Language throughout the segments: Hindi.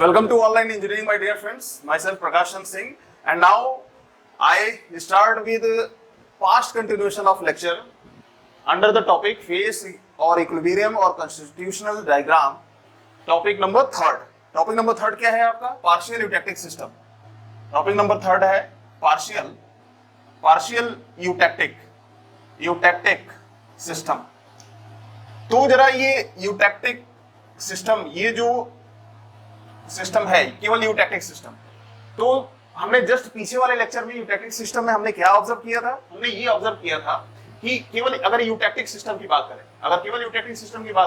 Welcome to Online Engineering, my dear friends. Myself Prakashan Singh, and now I start with past continuation of lecture under the topic phase or equilibrium or constitutional diagram. Topic number third. Topic number third क्या है आपका? Partial eutectic system. Topic number third है partial eutectic system. तो जरा ये eutectic system, ये जो सिस्टम है केवल यूटेक्टिक सिस्टम, तो हमने जस्ट पीछे वाले लेक्चर में यूटेक्टिक सिस्टम में हमने क्या ऑब्जर्व किया था? हमने ये ऑब्जर्व किया था कि केवल अगर यूटेक्टिक सिस्टम की बात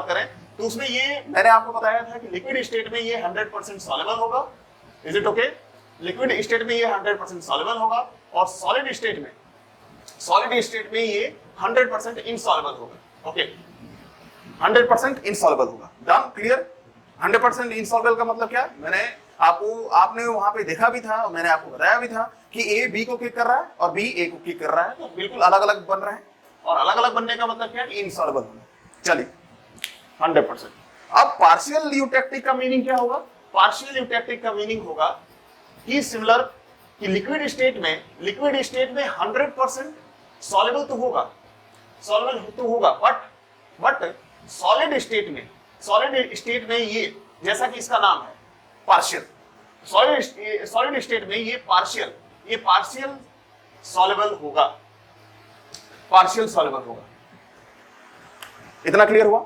करें, तो उसमें ये मैंने आपको बताया था कि लिक्विड स्टेट में ये 100% सॉल्युबल होगा. Is it okay? Liquid state में ये 100% सॉल्युबल होगा और सॉलिड स्टेट में ये 100% इनसॉल्युबल होगा. ओके, 100% इनसॉल्युबल होगा. डन? क्लियर? 100% इनसॉल्युबल का मतलब क्या? आपने वहां पे देखा भी था और मैंने आपको बताया भी था कि ए बी को किक कर रहा है और बी ए को किक कर रहा है, तो बिल्कुल अलग अलग बन रहे हैं. और अलग अलग बनने का मतलब क्या है? इनसॉल्युबल होना. चलिए 100%. अब पार्शियल यूटेक्टिक का मीनिंग क्या होगा? पार्शियल यूटेक्टिक का मीनिंग होगा कि सिमिलर कि लिक्विड स्टेट में 100% सॉल्युबल तो होगा, बट सॉलिड स्टेट में ये, जैसा कि इसका नाम है पार्शियल, सॉलिड स्टेट में ये पार्शियल सॉल्युबल होगा. इतना क्लियर हुआ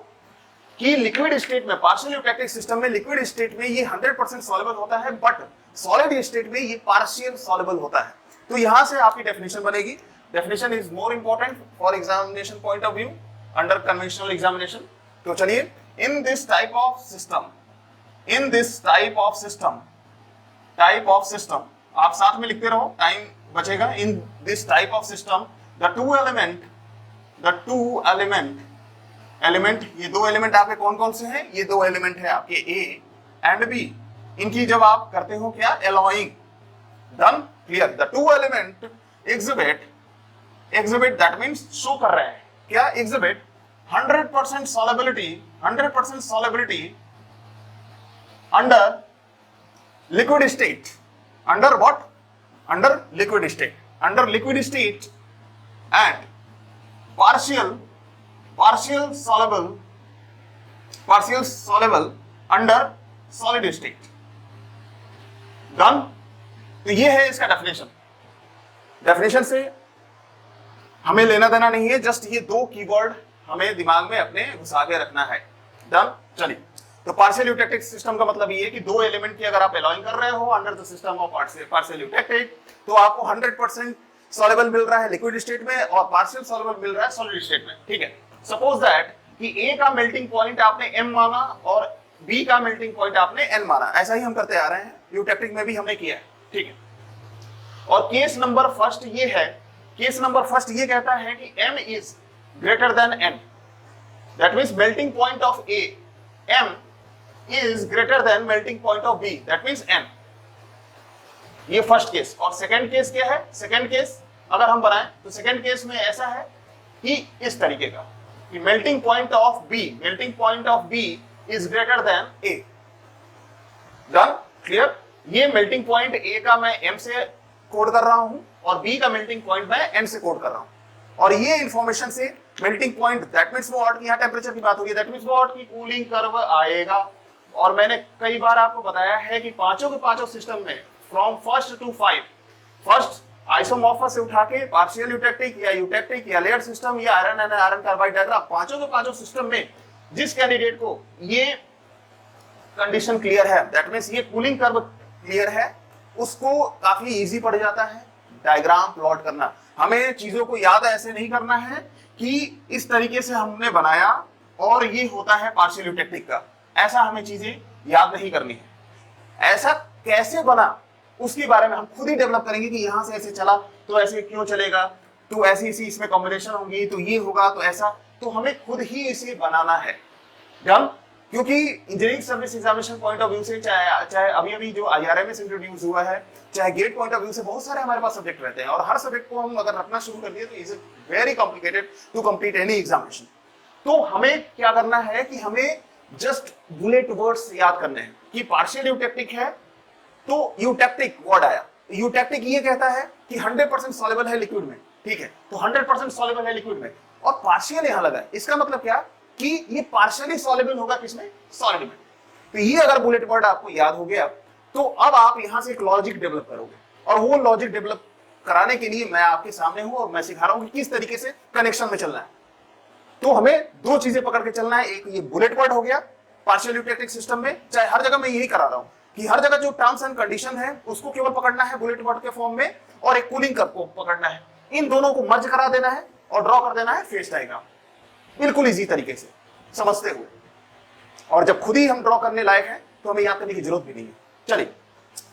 कि लिक्विड स्टेट में, पार्शियल यूटेक्टिक सिस्टम में लिक्विड स्टेट में ये 100% सॉल्युबल होता है, बट सॉलिड स्टेट में ये पार्शियल सॉल्युबल होता है. तो यहां से आपकी डेफिनेशन बनेगी. Definition is more important for examination point of view under conventional examination. तो चलिए, in this type of system, आप साथ में लिखते रहो, टाइम बचेगा. In this type of system, the two element, ये दो एलिमेंट आपके कौन कौन से हैं? ये दो एलिमेंट है आपके A and B. इनकी जब आप करते हो क्या? alloying. Done? Clear? The two element exhibit, that means show कर रहे हैं क्या? exhibit 100% solubility under liquid state. Under what? Under liquid state and partial soluble under solid state. Done? तो ये है इसका डेफिनेशन से हमें लेना देना नहीं है, जस्ट ये दो कीवर्ड हमें दिमाग में अपने घुसा के रखना है. डन? चलिए, तो पार्शियल यूटेक्टिक सिस्टम का मतलब ये है कि दो एलिमेंट की अगर आप अलाउइंग कर रहे हो under the system of partial eutectic, तो आपको 100% सॉल्युबल मिल रहा है लिक्विड स्टेट में और पार्शियल सॉल्युबल मिल रहा है सॉलिड स्टेट में. ठीक है, सपोज दैट कि ए का मेल्टिंग पॉइंट आपने m माना और बी का मेल्टिंग पॉइंट आपने n माना. ऐसा ही हम करते आ रहे हैं, यूटेक्टिक में भी हमने किया है. ठीक है, और केस नंबर फर्स्ट ये कहता है कि m is greater than n. That means melting point of A, m, is greater than melting point of B. That means n. ये फर्स्ट केस. और सेकंड केस क्या है? सेकंड केस अगर हम बनाएं तो सेकंड केस में ऐसा है कि इस तरीके का कि melting point of B is greater than A. Done? Clear? ये melting point A का मैं m से कोड कर रहा हूं और B का melting point मैं n से कोड कर रहा हूं. और ये इंफॉर्मेशन से melting point, that means what, यहाँ टेम्परेचर की बात होगी, दैट मींस व्हाट की कूलिंग कर्व आएगा. और मैंने कई बार आपको बताया है कि पांचों के पांचों सिस्टम में from first to 5, first isomorphous से उठा के पार्शियल यूटेक्टिक या लेयर्ड सिस्टम या आयरन कार्बाइड डायग्राम, पांचों के पांचों सिस्टम में जिस कैंडिडेट को ये कंडीशन क्लियर है, दैट मींस ये कूलिंग कर्व क्लियर है, उसको काफी इजी पड़ जाता है डायग्राम प्लॉट करना. हमें चीजों को याद ऐसे नहीं करना है कि इस तरीके से हमने बनाया और ये होता है पार्शियल यूटेक्टिक का. ऐसा हमें चीजें याद नहीं करनी है. ऐसा कैसे बना उसके बारे में हम खुद ही डेवलप करेंगे कि यहां से ऐसे चला तो ऐसे क्यों चलेगा, तो ऐसी इसमें कॉम्बिनेशन होगी तो ये होगा, तो ऐसा, तो हमें खुद ही इसे बनाना है. डन? क्योंकि engineering service examination point of view से, चाहे अभी जो IRMS इंट्रोड्यूस हुआ है, चाहे गेट पॉइंट ऑफ व्यू से, बहुत सारे हमारे पास सब्जेक्ट रहते हैं और हर सब्जेक्ट को हम अगर रखना शुरू कर दिए तो is very complicated to complete any examination. तो हमें क्या करना है कि हमें जस्ट बुलेट वर्ड्स याद करने हैं कि पार्शियल यूटेक्टिक है तो यूटेक्टिक वर्ड आया। यूटेक्टिक ये कहता है कि 100% सॉल्युबल है लिक्विड में, ठीक है, तो 100% सॉल्युबल है लिक्विड में, और पार्शियल यहां लगा है, इसका मतलब क्या कि ये पार्शियली सॉल्युबल होगा किसमें, सॉलिड में। तो ये अगर बुलेट वर्ड आपको याद हो गया तो अब आप यहां से एक लॉजिक डेवलप करोगे, और वो लॉजिक डेवलप कराने के लिए मैं आपके सामने हूं और मैं सिखा रहा हूं कि किस तरीके से कनेक्शन में चलना है। तो हमें दो चीजें पकड़ के चलना है, एक ये बुलेट वर्ड हो गया पार्शियल यूटेक्टिक सिस्टम में, चाहे हर जगह मैं यही करा रहा हूं कि हर जगह जो टर्म्स एंड कंडीशन है उसको केवल पकड़ना है बुलेट वर्ड के फॉर्म में, और एक कूलिंग कर्व को पकड़ना है, इन दोनों को मर्ज करा देना है और ड्रॉ कर देना है फेज डायग्राम, बिल्कुल इजी तरीके से समझते हुए। और जब खुद ही हम ड्रॉ करने लायक हैं तो हमें याद करने की जरूरत भी नहीं है। चलिए,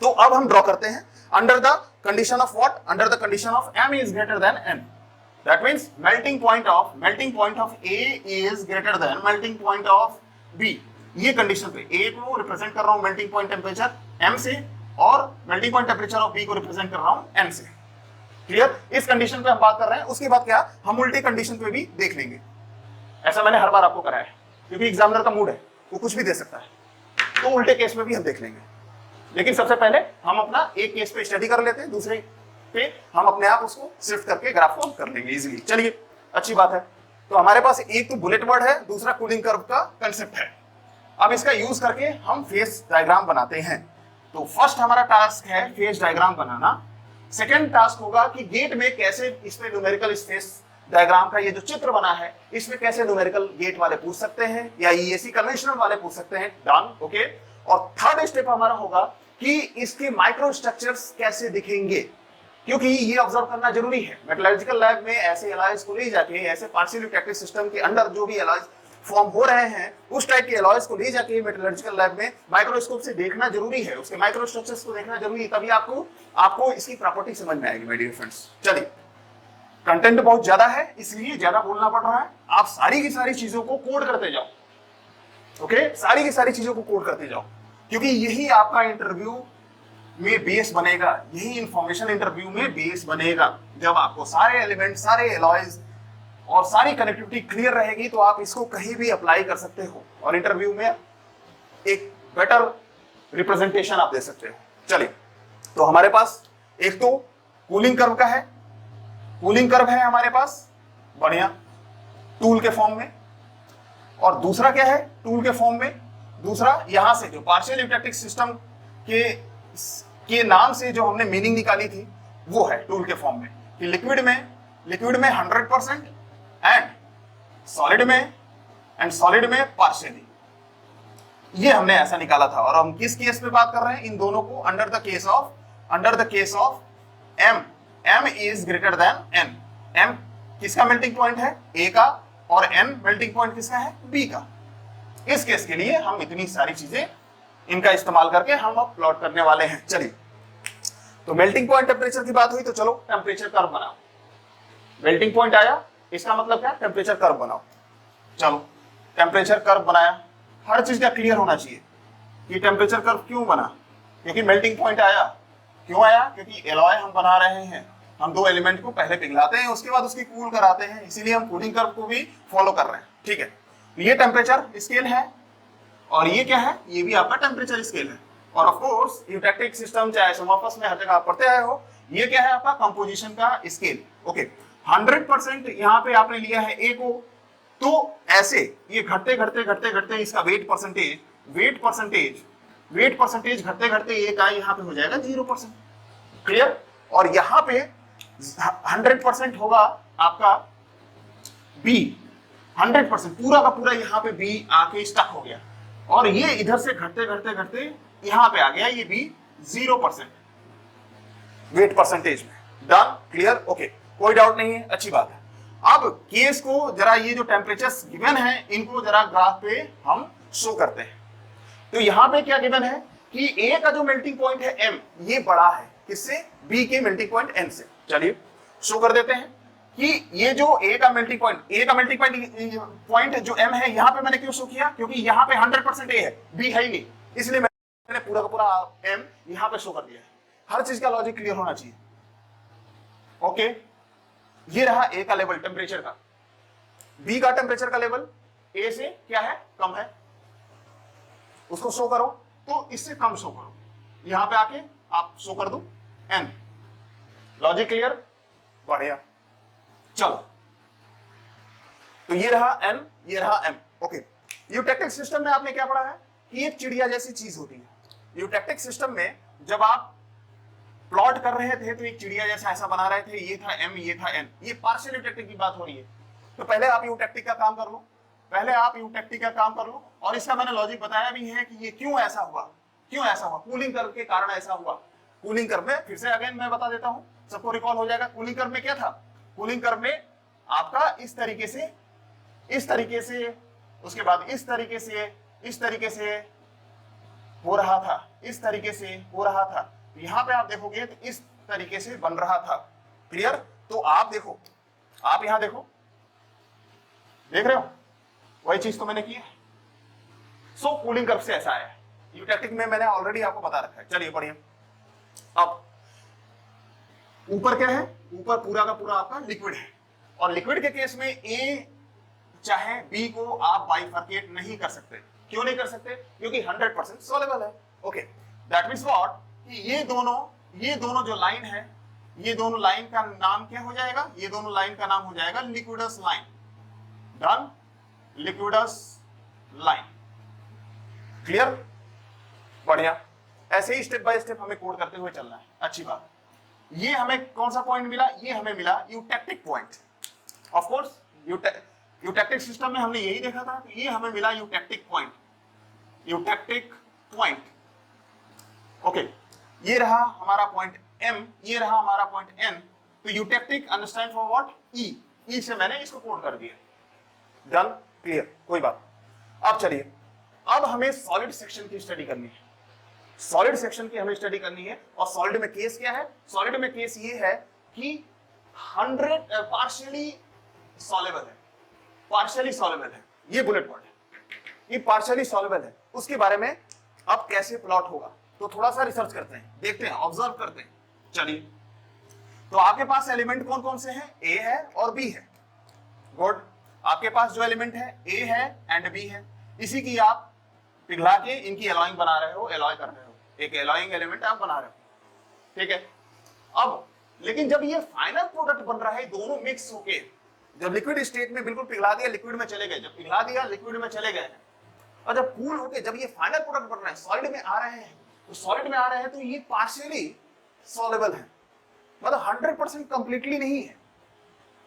तो अब हम ड्रॉ करते हैं under the condition of what, under the condition of m is greater than n, that means melting point of a is greater than melting point of b। ये कंडीशन पे a को रिप्रेजेंट कर रहा हूं मेल्टिंग पॉइंट टेंपरेचर m से, और melting point temperature of b को रिप्रेजेंट कर रहा हूं n से। क्लियर? इस कंडीशन पे हम बात कर रहे हैं। उसके बाद क्या, हम उल्टी कंडीशन पे भी देख लेंगे। ऐसा मैंने हर बार आपको कराया है क्योंकि एग्जामिनर का मूड है, वो कुछ भी दे सकता है, तो उल्टे केस में भी हम देख लेंगे। लेकिन सबसे पहले हम अपना एक केस पे स्टडी कर लेते हैं, दूसरे पे हम अपने आप उसको शिफ्ट करके ग्राफ फॉर्म कर लेंगे इजीली। चलिए, अच्छी बात है। तो हमारे पास एक तो बुलेट वर्ड है, दूसरा कूलिंग कर्व का कंसेप्ट है। अब इसका यूज करके हम फेज डायग्राम बनाते हैं। तो फर्स्ट हमारा टास्क है फेज डायग्राम बनाना। सेकेंड टास्क होगा कि गेट में कैसे इसमें न्यूमेरिकल स्पेस डायग्राम का ये जो चित्र बना है इसमें कैसे न्यूमेरिकल गेट वाले पूछ सकते हैं या ईएसी कन्वेंशनल वाले पूछ सकते हैं। Done, okay. और थर्ड स्टेप हमारा होगा कि इसके माइक्रो स्ट्रक्चर्स कैसे दिखेंगे, क्योंकि ये ऑब्जर्व करना जरूरी है। मेटलर्जिकल लैब में ऐसे एलॉयज को ले जाके, ऐसे पार्शियल यूटेक्टिक सिस्टम के अंदर जो भी एलॉयज फॉर्म हो रहे हैं उस टाइप के एलॉयज को ले जाके मेटलर्जिकल लैब में माइक्रोस्कोप से देखना जरूरी है, उसके माइक्रो स्ट्रक्चर्स को देखना जरूरी है, तभी आपको इसकी प्रॉपर्टी समझ में आएगी माय डियर फ्रेंड्स। चलिए, कंटेंट बहुत ज्यादा है इसलिए ज्यादा बोलना पड़ रहा है। आप सारी की सारी चीजों को कोड करते जाओ, ओके, सारी की सारी चीजों को कोड करते जाओ, क्योंकि यही आपका इंटरव्यू में बेस बनेगा, यही इंफॉर्मेशन इंटरव्यू में बेस बनेगा। जब आपको सारे एलिमेंट, सारे एलॉयज और सारी कनेक्टिविटी क्लियर रहेगी तो आप इसको कहीं भी अप्लाई कर सकते हो और इंटरव्यू में एक बेटर रिप्रेजेंटेशन आप दे सकते हो। चलिए, तो हमारे पास एक तो कूलिंग कर्व का है, कूलिंग कर्व है हमारे पास बढ़िया टूल के फॉर्म में, और दूसरा क्या है टूल के फॉर्म में, दूसरा यहां से जो पार्शियल यूटेक्टिक सिस्टम के नाम से जो हमने मीनिंग निकाली थी वो है टूल के फॉर्म में कि लिक्विड में 100% एंड सॉलिड में पार्शियली, ये हमने ऐसा निकाला था। और हम किस केस पे बात कर रहे हैं, इन दोनों को under the case of m is greater than n। m किसका मेल्टिंग पॉइंट है, a का, और n मेल्टिंग पॉइंट किसका है, b का। इस केस के लिए हम इतनी सारी चीजें इनका इस्तेमाल करके हम अब प्लॉट करने वाले हैं। चलिए, तो मेल्टिंग पॉइंट टेम्परेचर की बात हुई तो चलो टेम्परेचर कर्व बनाओ। मेल्टिंग पॉइंट आया, इसका मतलब क्या, टेम्परेचर कर्व बनाओ। चलो, टेम्परेचर कर्व बनाया। हर चीज का क्लियर होना चाहिए कि टेम्परेचर कर्व क्यों बना, क्योंकि मेल्टिंग पॉइंट आया। क्यों आया, क्योंकि एलॉय हम बना रहे हैं, हम दो एलिमेंट को पहले पिघलाते हैं उसके बाद उसकी कूल कराते हैं, इसीलिए हम कूलिंग कर्व को भी फॉलो कर रहे हैं। ठीक है, ये टेम्परेचर स्केल है और ये क्या है, ये भी आपका टेम्परेचर स्केल है। और ऑफ कोर्स यूटेक्टिक सिस्टम चाहे आइसोमॉर्फस में हर जगह आप पढ़ते आए हो, ये क्या है आपका कंपोजिशन का स्केल। ओके, 100% यहाँ पे आपने लिया है ए को, तो ऐसे ये घटते इसका वेट परसेंटेज घटते ए का यहाँ पे हो जाएगा 0%। क्लियर? और यहाँ पे 100% होगा आपका बी, 100% पूरा का पूरा यहाँ पे बी आके स्टक हो गया, और ये इधर से घटते यहाँ पे आ गया ये बी 0% वेट परसेंटेज में। डन? क्लियर? ओके, कोई डाउट नहीं है, अच्छी बात है। अब केस को जरा, ये जो टेम्परेचर्स गिवन है इनको जरा ग्राफ पे हम शो करते हैं। तो यहाँ पे क्या गिवन है कि ए का जो मेल्टिंग पॉइंट है m, ये बड़ा है किससे, बी के मेल्टिंग पॉइंट n से। चलिए शो कर देते हैं कि ये जो ए का मेल्टिंग पॉइंट जो m है, यहाँ पे मैंने क्यों शो किया, क्योंकि यहाँ पे 100% ए है, बी है ही नहीं, इसलिए मैंने पूरा का पूरा m यहाँ पे शो कर दिया है। हर चीज का लॉजिक क्लियर होना चाहिए। ओके, ये रहा ए का लेवल टेम्परेचर का, बी का टेम्परेचर का लेवल ए से क्या है, कम है, उसको शो करो तो इससे कम शो करो, यहां पे आके आप शो कर दो n। Logic clear? बढ़िया। चलो, तो ये रहा n, ये रहा m। ओके, यूटेक्टिक सिस्टम में आपने क्या पढ़ा है कि एक चिड़िया जैसी चीज होती है। यूटेक्टिक सिस्टम में जब आप प्लॉट कर रहे थे तो एक चिड़िया जैसा ऐसा बना रहे थे, ये था m, ये था n। ये पार्शियल यूटेक्टिक की बात हो रही है। तो पहले आप यूटेक्टिक का काम कर लो, पहले आप यूटेक्टिक का काम कर लो, और इसका मैंने लॉजिक बताया भी है कि ये क्यों ऐसा हुआ, क्यों ऐसा हुआ, कूलिंग कर्व के कारण ऐसा हुआ। कूलिंग कर्व में फिर से अगेन मैं बता देता हूं, सबको रिकॉल हो जाएगा। कूलिंग कर्व में क्या था, कूलिंग कर्व में आपका इस तरीके से, इस तरीके से, उसके बाद इस तरीके से, इस तरीके से हो रहा था, इस तरीके से हो रहा था। यहां पे आप देखोगे तो इस तरीके से बन रहा था। क्लियर? तो आप देखो, आप यहां देखो, देख रहे हो, वही चीज तो मैंने की है। सो कूलिंग कर्व से ऐसा है। यूटेक्टिक में मैंने ऑलरेडी आपको बता रखा है। चलिए बढ़िया। अब ऊपर क्या है, ऊपर पूरा का पूरा आपका लिक्विड है, और लिक्विड के केस में ए चाहे बी को आप बाइफरकेट नहीं कर सकते। क्यों नहीं कर सकते? क्योंकि 100% सॉल्युबल है। ओके, दैट मींस व्हाट कि ये दोनों जो लाइन है, ये दोनों लाइन का नाम क्या हो जाएगा, ये दोनों लाइन का नाम हो जाएगा liquids line. Done? Liquids line. Clear? बढ़िया। ऐसे ही स्टेप बाय स्टेप हमें कोड करते हुए चलना है। अच्छी बात। ये हमें कौन सा पॉइंट मिला? ये हमें मिला eutectic point. Of course eutectic system में हमने यही देखा था कि ये हमें मिला eutectic point, eutectic point. Okay, ये रहा हमारा पॉइंट M, ये रहा हमारा पॉइंट N। तो eutectic understand for what? E से मैंने इसको कोड कर दिया। डन? क्लियर? कोई बात। अब चलिए, अब हमें सॉलिड सेक्शन की स्टडी करनी है। सॉलिड सेक्शन की हमें स्टडी करनी है, और सॉलिड में केस क्या है? सॉलिड में केस ये है कि 100 पार्शियली सॉल्युबल है, पार्शियली सॉल्युबल है। ये बुलेट पॉइंट है, ये पार्शियली सॉल्युबल है। उसके बारे में अब कैसे प्लॉट होगा तो थोड़ा सा रिसर्च करते हैं, देखते हैं, ऑब्जर्व करते हैं। चलिए, तो आपके पास एलिमेंट कौन कौन से हैं? ए है और बी है। गुड। आपके पास जो एलिमेंट है ए है एंड बी है। इसी की आप पिघला के इनकी एलॉइंग बना रहे हो, एलॉय कर रहे हो, एक एलॉइंग एलिमेंट आप बना रहे हो। ठीक है। अब लेकिन जब ये फाइनल प्रोडक्ट बन रहा है, दोनों मिक्स होके, जब लिक्विड स्टेट में बिल्कुल पिघला दिया, लिक्विड में चले गए, जब पिघला दिया लिक्विड में चले गए, और जब कूल होके जब ये फाइनल प्रोडक्ट बन रहा है, सॉलिड में आ रहे हैं, तो सॉलिड में आ रहे हैं तो ये पार्शियली सॉल्युबल है, मतलब 100% कंप्लीटली नहीं है।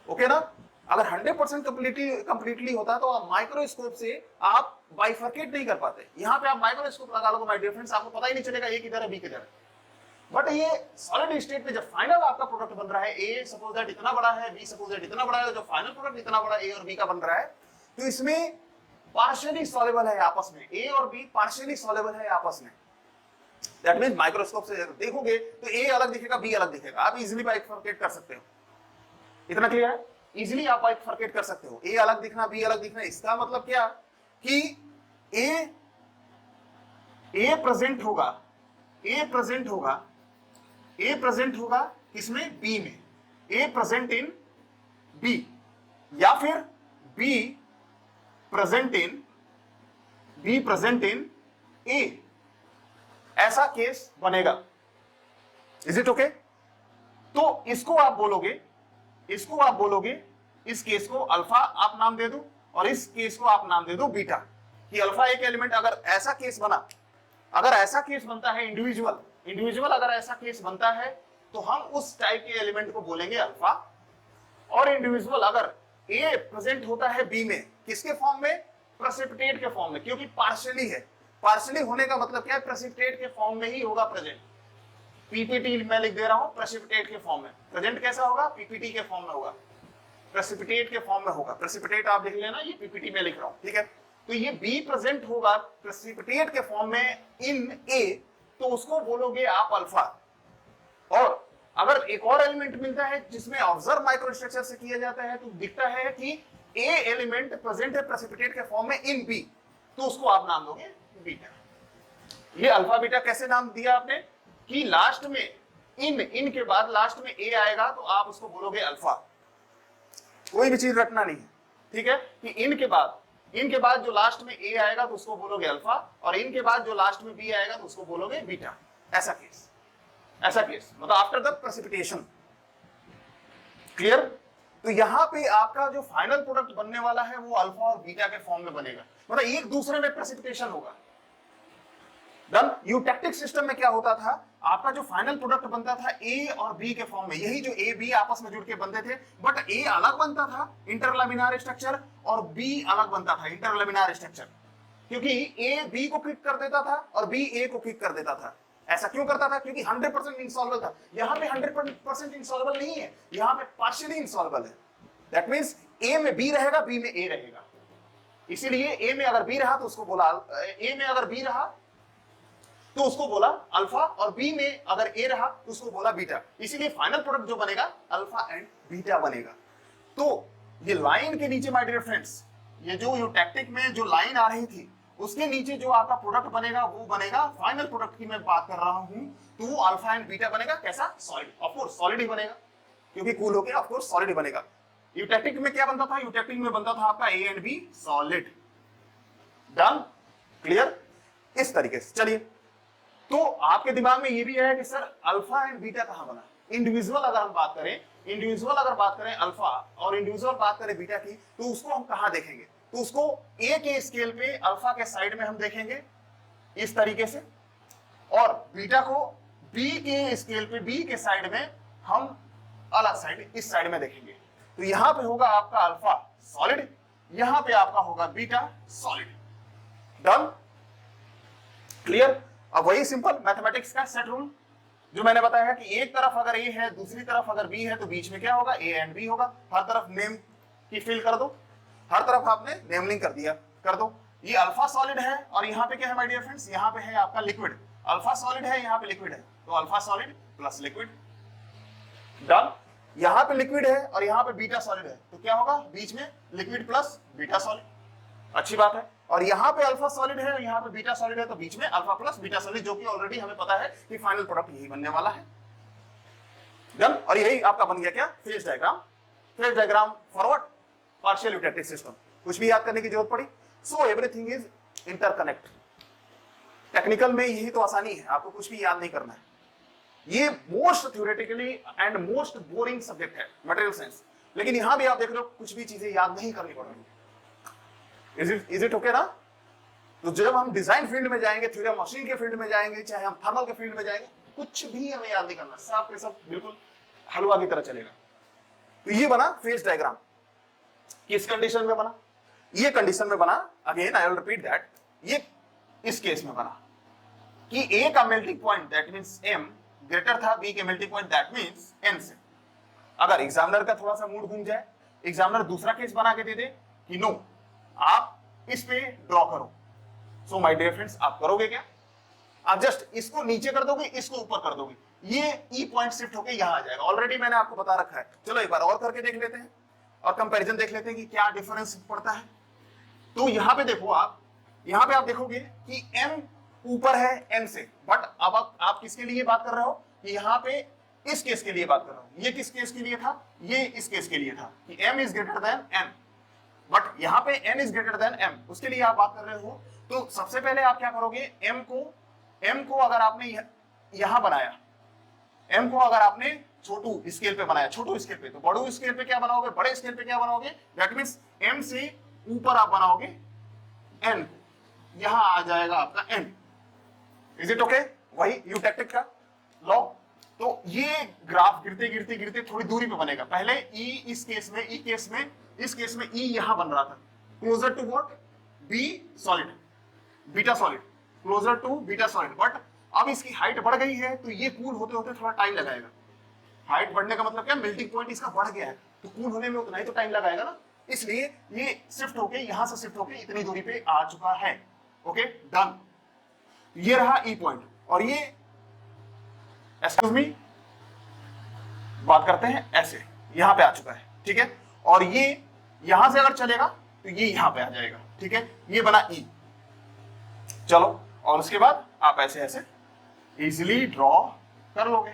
ओके ना? अगर 100% कंप्लीटली होता तो आप माइक्रोस्कोप से आप बाइफरकेट नहीं कर पाते। यहां पे आप माइक्रोस्कोप लगा लो, माय डियर फ्रेंड्स, आपको पता ही नहीं चलेगा ए किधर है बी किधर है। बट ये सॉलिड स्टेट में जब फाइनल आपका प्रोडक्ट बन रहा है, ए सपोज दैट इतना बड़ा है, बी सपोज दैट इतना बड़ा है, जो फाइनल प्रोडक्ट इतना बड़ा ए और बी का बन रहा है, तो इसमें पार्शियली सॉल्युबल है आपस में, ए और बी पार्शियली सॉल्युबल है आपस में। दैट मींस माइक्रोस्कोप से देखोगे तो ए अलग दिखेगा, बी अलग दिखेगा। आप इजीली बाइफरकेट कर सकते हो। इतना क्लियर है? इजीली आप बाइफरकेट कर सकते हो। ए अलग दिखना, बी अलग दिखना, इसका मतलब क्या कि ए प्रेजेंट होगा, ए प्रेजेंट होगा, ए प्रेजेंट होगा किसमें? बी में। ए प्रेजेंट इन बी, या फिर बी प्रेजेंट इन ए, ऐसा केस बनेगा। Is it okay? तो इसको आप बोलोगे, इसको आप बोलोगे, इस केस को अल्फा आप नाम दे दो, और इस केस को आप नाम दे दो बीटा। कि अल्फा एक एलिमेंट अगर ऐसा केस बना, अगर ऐसा केस बनता है इंडिविजुअल अगर ऐसा केस बनता है तो हम उस टाइप के एलिमेंट को बोलेंगे अल्फा। और इंडिविजुअल अगर ए प्रेजेंट होता है बी में, किसके फॉर्म में? प्रेसिपिटेट के फॉर्म में, क्योंकि पार्शियली है। पार्शियली होने का मतलब क्या है? प्रेसिपिटेट के फॉर्म में ही होगा प्रेजेंट। पीपीटी मैं लिख दे रहा हूं, प्रेसिपिटेट के फॉर्म में। प्रेजेंट कैसा होगा? पीपीटी के फॉर्म में होगा, प्रेसिपिटेट के फॉर्म में होगा। प्रेसिपिटेट आप लिख लेना, ये पीपीटी में लिख रहा हूं, ठीक है? तो ये बी प्रेजेंट होगा प्रेसिपिटेट के फॉर्म में इन ए, तो उसको बोलोगे आप अल्फा। और अगर एक और एलिमेंट मिलता है जिसमें ऑब्जर्व माइक्रोस्ट्रक्चर से किया जाता है, तो दिखता है कि ए एलिमेंट प्रेजेंट है प्रेसिपिटेट के फॉर्म में इन बी, तो उसको आप नाम दोगे बीटा। ये अल्फा बीटा कैसे नाम दिया आपने? कि लास्ट में इन के बाद लास्ट में ए आएगा तो आप उसको बोलोगे अल्फा। कोई भी चीज रटना नहीं है, ठीक है? कि इन के बाद इनके बाद जो लास्ट में ए आएगा तो उसको बोलोगे अल्फा, और इनके बाद जो लास्ट में बी आएगा तो उसको बोलोगे बीटा। ऐसा केस, मतलब आफ्टर द प्रेसिपिटेशन। क्लियर? तो यहां पे आपका जो फाइनल प्रोडक्ट बनने वाला है वो अल्फा और बीटा के फॉर्म में बनेगा, मतलब एक दूसरे में प्रेसिपिटेशन होगा। डन? यूटेक्टिक सिस्टम में क्या होता था, आपका जो फाइनल प्रोडक्ट बनता था ए और बी के फॉर्म में, यही जो ए बी आपस में जुड़ के बनते थे, बट ए अलग बनता था इंटरलैमिनार स्ट्रक्चर, और बी अलग बनता था इंटरलैमिनार स्ट्रक्चर, क्योंकि ए बी को किक कर देता था और बी ए को किक कर देता था। ऐसा क्यों करता था? क्योंकि 100% इंसॉल्वेबल था। यहां पे 100% इंसॉल्वेबल नहीं है, यहां पे पार्शियली इंसॉल्वेबल है। दैट मींस ए में बी रहेगा, बी में ए रहेगा। इसीलिए ए में अगर बी रहा तो उसको बोला, ए में अगर बी रहा तो उसको बोला अल्फा, और बी में अगर ए रहा तो उसको बोला बीटा। इसीलिए फाइनल प्रोडक्ट जो बनेगा अल्फा एंड बीटा बनेगा। तो ये लाइन के नीचे माय डियर फ्रेंड्स, ये जो यूटेक्टिक में जो लाइन आ रही थी उसके नीचे जो आपका प्रोडक्ट बनेगा वो बनेगा फाइनल प्रोडक्ट की मैं बात कर रहा हूं, तो वो अल्फा एंड बीटा बनेगा। कैसा? सॉलिड। ऑफ कोर्स सॉलिड ही बनेगा, क्योंकि कूल होके ऑफ कोर्स सॉलिड ही बनेगा। यूटेक्टिक में क्या बनता था? यूटेक्टिक में बनता था आपका A and B solid. Done? Clear? इस तरीके से। चलिए, तो आपके दिमाग में ये भी है कि सर अल्फा एंड बीटा कहां बना? इंडिविजुअल अगर हम बात करें, अल्फा और इंडिविजुअल बात करें बीटा की, तो उसको हम कहां देखेंगे? तो उसको ए के स्केल पे अल्फा के साइड में हम देखेंगे इस तरीके से, और बीटा को बी के स्केल पे बी के साइड में हम अलग साइड इस साइड में देखेंगे। तो यहां पे होगा आपका अल्फा सॉलिड, यहां पे आपका होगा बीटा सॉलिड। डन? क्लियर? अब वही सिंपल मैथमेटिक्स का सेट रूल जो मैंने बताया कि एक तरफ अगर ए है, दूसरी तरफ अगर बी है, तो बीच में क्या होगा? ए एंड बी होगा। हर तरफ नेम की फिल कर दो, हर तरफ आपने नेमलिंग कर दिया, कर दो। ये अल्फा सॉलिड है, और यहाँ पे क्या है माय डियर फ्रेंड्स? यहाँ पे है आपका लिक्विड। अल्फा सॉलिड है, यहाँ पे लिक्विड है, तो alpha solid plus liquid. Done? यहाँ पे लिक्विड है और यहाँ पे बीटा सॉलिड है, तो क्या होगा? बीच में लिक्विड प्लस बीटा सॉलिड। अच्छी बात है। और यहाँ पे अल्फा सॉलिड है, यहाँ पे बीटा सॉलिड है, तो बीच में अल्फा प्लस बीटा सॉलिड, जो कि ऑलरेडी हमें पता है कि फाइनल प्रोडक्ट यही बनने वाला है। डन? और यही आपका बन गया क्या? Phase diagram. Phase diagram forward partial eutectic system. कुछ भी याद करने की जरूरत पड़ी? So everything is interconnect. Technical में यही तो आसानी है, आपको कुछ भी याद नहीं करना है। ये most theoretically and most boring subject है मटेरियल साइंस, लेकिन यहां भी आप देख रहे हो कुछ भी चीजें याद नहीं करनी पड़ेंगी। इज इट ओके ना? तो जब हम डिजाइन फील्ड में जाएंगे, थ्योरी ऑफ मशीन के फील्ड में जाएंगे, चाहे हम थर्मल के फील्ड में जाएंगे, कुछ भी हमें याद नहीं करना, सब के सब बिल्कुल हलवा की तरह चलेगा। तो ये बना फेज डायग्राम। किस कंडीशन में बना? ये कंडीशन में बना, again I will repeat that, ये इस केस में बना कि ए का melting point that means m greater था बी के melting point that means n से। अगर एग्जामिनर का थोड़ा सा मूड घूम जाए, एग्जामिनर दूसरा केस बना के दे दे कि नो आप इस पे ड्रॉ करो, सो माय डियर फ्रेंड्स आप करोगे क्या? आप जस्ट इसको नीचे कर दोगे, इसको ऊपर कर दोगे, ये ई पॉइंट शिफ्ट होके यहां आ जाएगा। ऑलरेडी मैंने आपको बता रखा है। चलो एक बार और करके देख लेते हैं और कंपैरिजन देख लेते हैं कि क्या डिफरेंस पड़ता है। तो यहां पे देखो आप, यहां पे आप देखोगे कि m ऊपर है n से, बट अब आप किसके लिए बात कर रहे हो कि यहां पे इस केस के लिए बात कर रहा हूं। ये किस केस के लिए था? ये इस केस के लिए था कि m is greater than n, but यहां पे n is greater than m, उसके लिए आप बात कर रहे हो। तो सबसे पहले आप क्या करोगे? m को अगर आपने यहां बनाया, m को अगर आपने छोटू स्केल पे बनाया, छोटू स्केल पे, तो बड़ू स्केल पे क्या बनाओगे? बड़े स्केल पे क्या बनाओगे? दैट मींस m से ऊपर आप बनाओगे n, यहां आ जाएगा आपका n। Is it okay? वही यूटेक्टिक का लॉ। तो ये ग्राफ गिरते गिरते गिरते थोड़ी दूरी पे बनेगा। पहले e इस केस में, इस केस में e यहां बन रहा था, closure to what? b solid, beta solid, closure to beta solid. But अब इसकी हाइट बढ़ गई है, तो ये कूल होते होते थोड़ा टाइम लगाएगा। हाइट बढ़ने का मतलब क्या? मेल्टिंग पॉइंट इसका बढ़ गया है, तो कूल होने में उतना ही तो टाइम लगाएगा ना। इसलिए ये शिफ्ट होके, यहां से शिफ्ट होके इतनी दूरी पे आ चुका है। Okay, done. ये रहा ई पॉइंट, और ये एक्सक्यूज मी बात करते हैं ऐसे, यहां पे आ चुका है, ठीक है। और ये यहां से अगर चलेगा तो ये यहां पे आ जाएगा, ठीक है। ये बना ई। चलो, और उसके बाद आप ऐसे ऐसे इजीली ड्रॉ कर लोगे।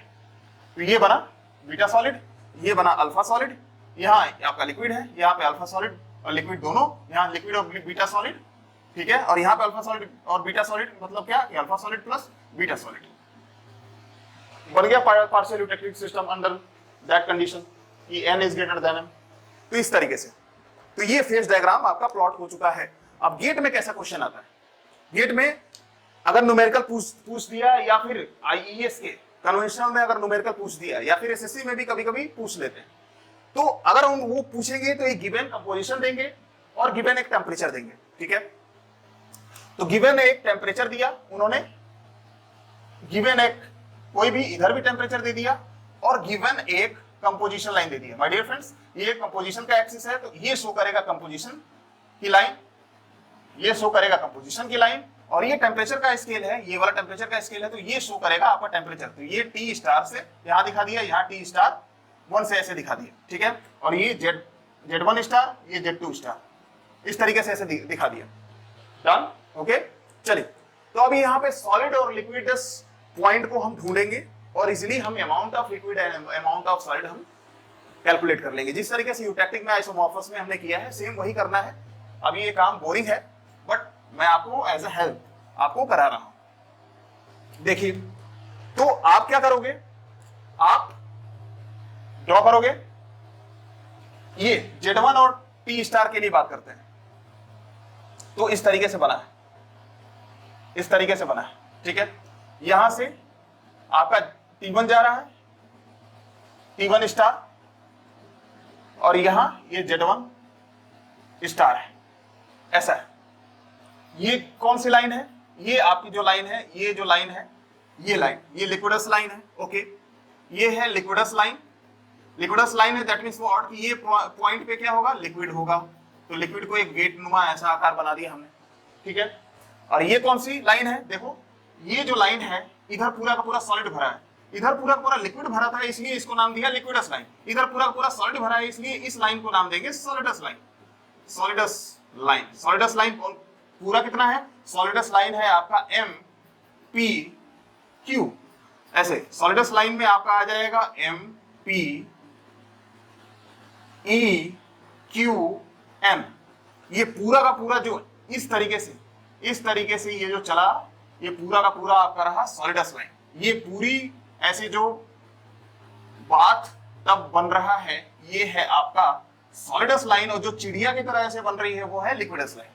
तो ये बना बीटा सॉलिड, ये बना अल्फा सॉलिड, यहाँ आपका लिक्विड है, यहाँ पे अल्फा सॉलिड, और लिक्विड दोनों, यहाँ लिक्विड और बीटा सॉलिड, ठीक है, और यहाँ पे अल्फा सॉलिड और बीटा सॉलिड, मतलब क्या कि alpha solid plus beta solid बन गया partial eutectic system under that condition कि n is greater than m। तो इस तरीके से तो ये फेज डायग्राम आपका प्लॉट हो चुका है। अब गेट में कैसा क्वेश्चन आता है, गेट में अगर न्यूमेरिकल पूछ दिया या फिर आईईएस के कन्वेंशनल में अगर न्यूमेरिकल पूछ दिया या फिर एसएससी में भी कभी कभी पूछ लेते हैं, तो अगर वो पूछेंगे तो एक गिवन कंपोजिशन देंगे और गिवन एक टेम्परेचर देंगे, ठीक है। तो गिवन एक टेम्परेचर दिया उन्होंने, गिवन एक कोई भी इधर भी टेम्परेचर दे दिया और गिवन एक कंपोजिशन लाइन दे दिया। माय डियर फ्रेंड्स, ये कंपोजिशन का एक्सिस है, तो ये शो करेगा कंपोजिशन की लाइन, ये शो करेगा कंपोजिशन की लाइन, और ये टेम्परेचर का स्केल है, ये वाला टेम्परेचर का स्केल है, तो ये शो करेगा आपका टेम्परेचर। तो ये टी स्टार से यहां दिखा दिया, यहाँ टी स्टार 1 से ऐसे दिखा दिया, ठीक है, और ये Z1 स्टार, ये Z2 स्टार, इस तरीके से ऐसे दिखा दिया। Done, okay. चलिए, तो अभी यहाँ पे सॉलिड और लिक्विडस पॉइंट को हम ढूंढेंगे और इजिली हम amount of liquid and amount of solid हम कैलकुलेट कर लेंगे। जिस तरीके से यूटैक्टिक में आइसोमॉर्फस में हमने किया है, सेम वही करना है। अभी ये काम बोरिंग है, बट मैं आपको एज अ हेल्प आपको करा रहा हूं। देखिए, तो आप क्या करोगे, आप ड्रॉ करोगे, ये Z1 और T स्टार के लिए बात करते हैं, तो इस तरीके से बना है, इस तरीके से बना है, ठीक है। यहां से आपका T1 जा रहा है, T1 स्टार, और यहां ये Z1 स्टार है, ऐसा है। ये कौन सी लाइन है, ये आपकी जो लाइन है, ये जो लाइन है, ये लाइन, ये लिक्विडस लाइन है, ओके। ये है लिक्विडस लाइन, लिक्विडस लाइन है, दैट मींस व्हाट कि ये पॉइंट पे क्या होगा, लिक्विड होगा। तो लिक्विड को एक गेट नुमा ऐसा आकार बना दिया हमने, ठीक है। और ये कौन सी लाइन है, देखो ये जो लाइन है, इधर पूरा का पूरा सॉलिड भरा है, इधर पूरा का पूरा लिक्विड भरा था, इसलिए इसको नाम दिया लिक्विडस लाइन। इधर पूरा का पूरा सॉलिड भरा है, इसलिए इस लाइन को नाम देंगे solids line. Solids line, solids line पूरा कितना है, सॉलिडस लाइन है आपका MPQ, ऐसे सॉलिडस लाइन में आपका आ जाएगा MPEQM। ये पूरा का पूरा जो इस तरीके से ये जो चला, ये पूरा का पूरा आपका रहा सॉलिडस लाइन। ये पूरी ऐसे जो बात तब बन रहा है, ये है आपका सॉलिडस लाइन, और जो चिड़िया की तरह ऐसे बन रही है वो है लिक्विडस लाइन।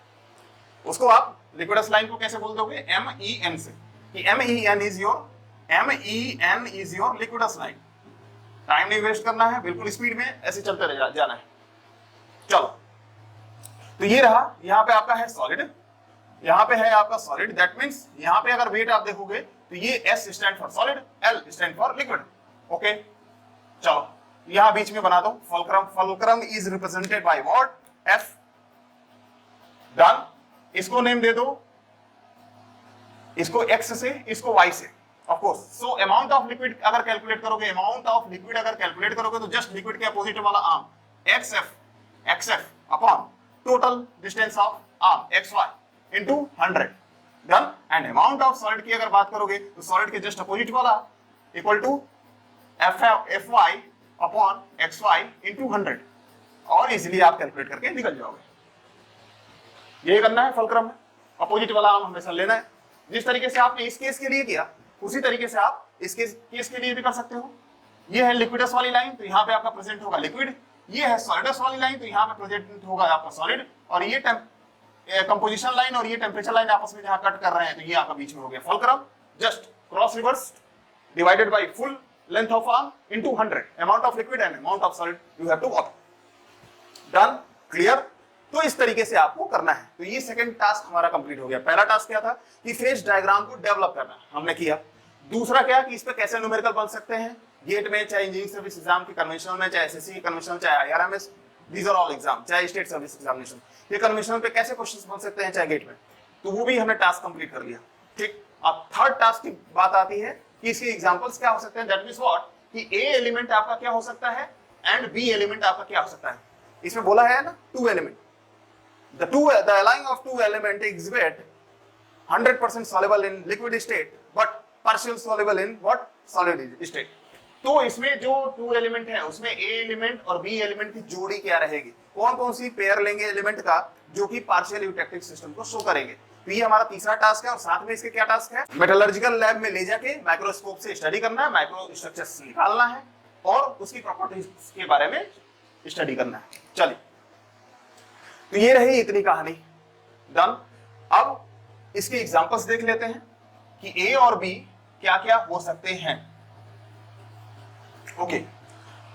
उसको आप लिक्विडस लाइन को कैसे बोल दोगे, MEN से, कि MEN is your liquids line. Time नहीं वेस्ट करना है, बिल्कुल स्पीड में ऐसे चलते रह जाना है। चलो, तो ये रहा, यहाँ पे आपका है सॉलिड, यहाँ पे है आपका सॉलिड, दैट मींस यहाँ पे अगर वेट आप देखोगे तो ये S stand for solid, L stand for liquid, okay. चलो, यहाँ बीच में बना दो fulcrum, fulcrum is represented by what, F। Done, इसको नेम दे दो, इसको X से, इसको Y से, of course. So amount of liquid अगर कैलकुलेट करोगे, अमाउंट ऑफ लिक्विड अगर कैलकुलेट करोगे, तो जस्ट लिक्विड के अपोजिट वाला arm XF upon total distance of arm XY into 100। Done. And amount of solid की अगर बात करोगे, तो सॉलिड के जस्ट अपोजिट वाला equal to FY upon XY into 100, और इजीली आप कैलकुलेट करके निकल जाओगे। ये करना है फुलक्रम में, अपोजिट वाला आर्म हमेशा लेना है। जिस तरीके से आपने इस केस के लिए किया, उसी तरीके से आप इस केस के लिए भी कर सकते हो। ये है लिक्विडस वाली लाइन, तो यहाँ पे आपका प्रेजेंट होगा लिक्विड। ये है सॉलिडस वाली लाइन, तो यहाँ पे प्रेजेंट होगा आपका सॉलिड। और ये कंपोजिशन लाइन और ये टेम्परेचर लाइन आपस में जहाँ कट कर रहे हैं, तो ये आपका बीच में हो गया fulcrum. Just cross reverse divided by full length of arm into 100, amount of liquid and amount of solid you have to work. Done, clear. तो इस तरीके से आपको करना है। तो ये सेकंड टास्क हमारा कंप्लीट हो गया। पहला टास्क क्या था कि फेज डायग्राम को डेवलप करना, हमने किया। दूसरा क्या कि इस पे कैसे न्यूमेरिकल बन सकते हैं, गेट में, चाहे इंजीनियरिंग सर्विस एग्जाम की कन्वेंशनल में, चाहे एसएससी की कन्वेंशनल, चाहे IRMS, these are all exam, चाहे स्टेट सर्विस एग्जामिनेशन, ये कन्वेंशनल पे कैसे क्वेश्चंस बन सकते हैं, चाहे गेट में, तो वो भी हमने टास्क कंप्लीट कर लिया। ठीक, अब थर्ड टास्क की बात आती है कि इसके एग्जांपल्स क्या हो सकते हैं। दैट मींस व्हाट कि A एलिमेंट आपका क्या हो सकता है एंड B एलिमेंट आपका क्या हो सकता है। इसमें बोला है ना 2 element, the allying of 2 element exhibit 100% soluble in liquid state but partial soluble in what, solid state। तो इसमें जो टू एलिमेंट है उसमें ए एलिमेंट और बी एलिमेंट की जोड़ी क्या रहेगी, कौन कौन सी पेयर लेंगे एलिमेंट का जो कि पार्शियल यूटेक्टिक सिस्टम को शो करेंगे। तो ये हमारा तीसरा टास्क है और साथ में इसके क्या टास्क है, मेटलर्जिकल लैब में ले जाके माइक्रोस्कोप से स्टडी करना है, माइक्रो स्ट्रक्चर्स निकालना है और उसकी प्रॉपर्टीज के बारे में स्टडी करना है। चलिए, तो ये रही इतनी कहानी, डन। अब इसके एग्जांपल्स देख लेते हैं कि ए और बी क्या क्या हो सकते हैं। ओके,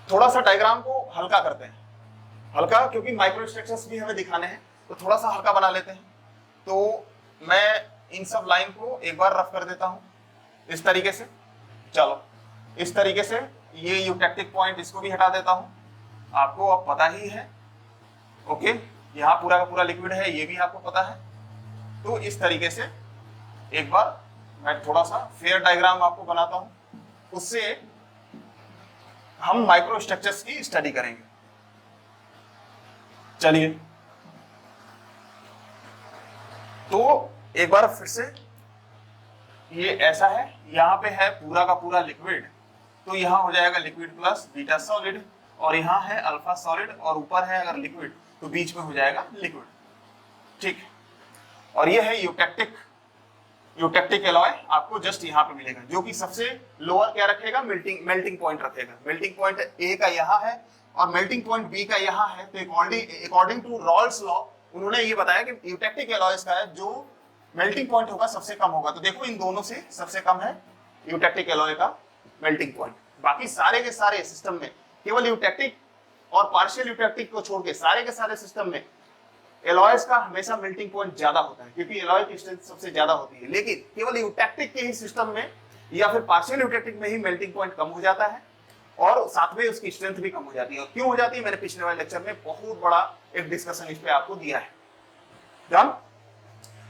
थोड़ा सा डायग्राम को हल्का करते हैं, हल्का क्योंकि माइक्रो स्ट्रक्चर्स भी हमें दिखाने हैं तो थोड़ा सा हल्का बना लेते हैं। तो मैं इन सब लाइन को एक बार रफ कर देता हूं इस तरीके से। चलो, इस तरीके से ये यूटेक्टिक पॉइंट इसको भी हटा देता हूं, आपको अब पता ही है। ओके, यहाँ पूरा का पूरा लिक्विड है, ये भी आपको पता है। तो इस तरीके से एक बार मैं थोड़ा सा फेयर डायग्राम आपको बनाता हूं, उससे हम माइक्रो स्ट्रक्चर्स की स्टडी करेंगे। चलिए, तो एक बार फिर से ये ऐसा है, यहां पे है पूरा का पूरा लिक्विड, तो यहां हो जाएगा लिक्विड प्लस बीटा सॉलिड, और यहां है अल्फा सॉलिड, और ऊपर है अगर लिक्विड तो बीच में हो जाएगा लिक्विड। ठीक, और ये है यूटेक्टिक एलॉय, आपको जस्ट यहाँ पे मिलेगा, जो कि सबसे लोअर क्या रखेगा, मेल्टिंग पॉइंट रखेगा। मेल्टिंग पॉइंट ए का यहाँ है और मेल्टिंग पॉइंट बी का यहाँ है। तो अकॉर्डिंग टू रॉल्स लॉ उन्होंने ये बताया कि यूटेक्टिक एलॉयस का है जो मेल्टिंग पॉइंट होगा सबसे कम होगा। तो देखो, इन दोनों से सबसे कम है यूटेक्टिक एलॉय का मेल्टिंग पॉइंट। बाकी सारे के सारे सिस्टम में केवल यूटेक्टिक और पार्शियल यूटेक्टिक को छोड़ के सारे के सारे सिस्टम में एलॉयस का हमेशा मेल्टिंग पॉइंट ज्यादा होता है, क्योंकि एलॉय की स्ट्रेंथ सबसे ज्यादा होती है। लेकिन केवल यूटेक्टिक के ही सिस्टम में या फिर पार्शियल यूटेक्टिक में ही मेल्टिंग पॉइंट कम हो जाता है और साथ में उसकी स्ट्रेंथ भी कम हो जाती है। और क्यों हो जाती है, मैंने पिछले वाले लेक्चर में बहुत बड़ा एक डिस्कशन इस पे आपको दिया है। डन।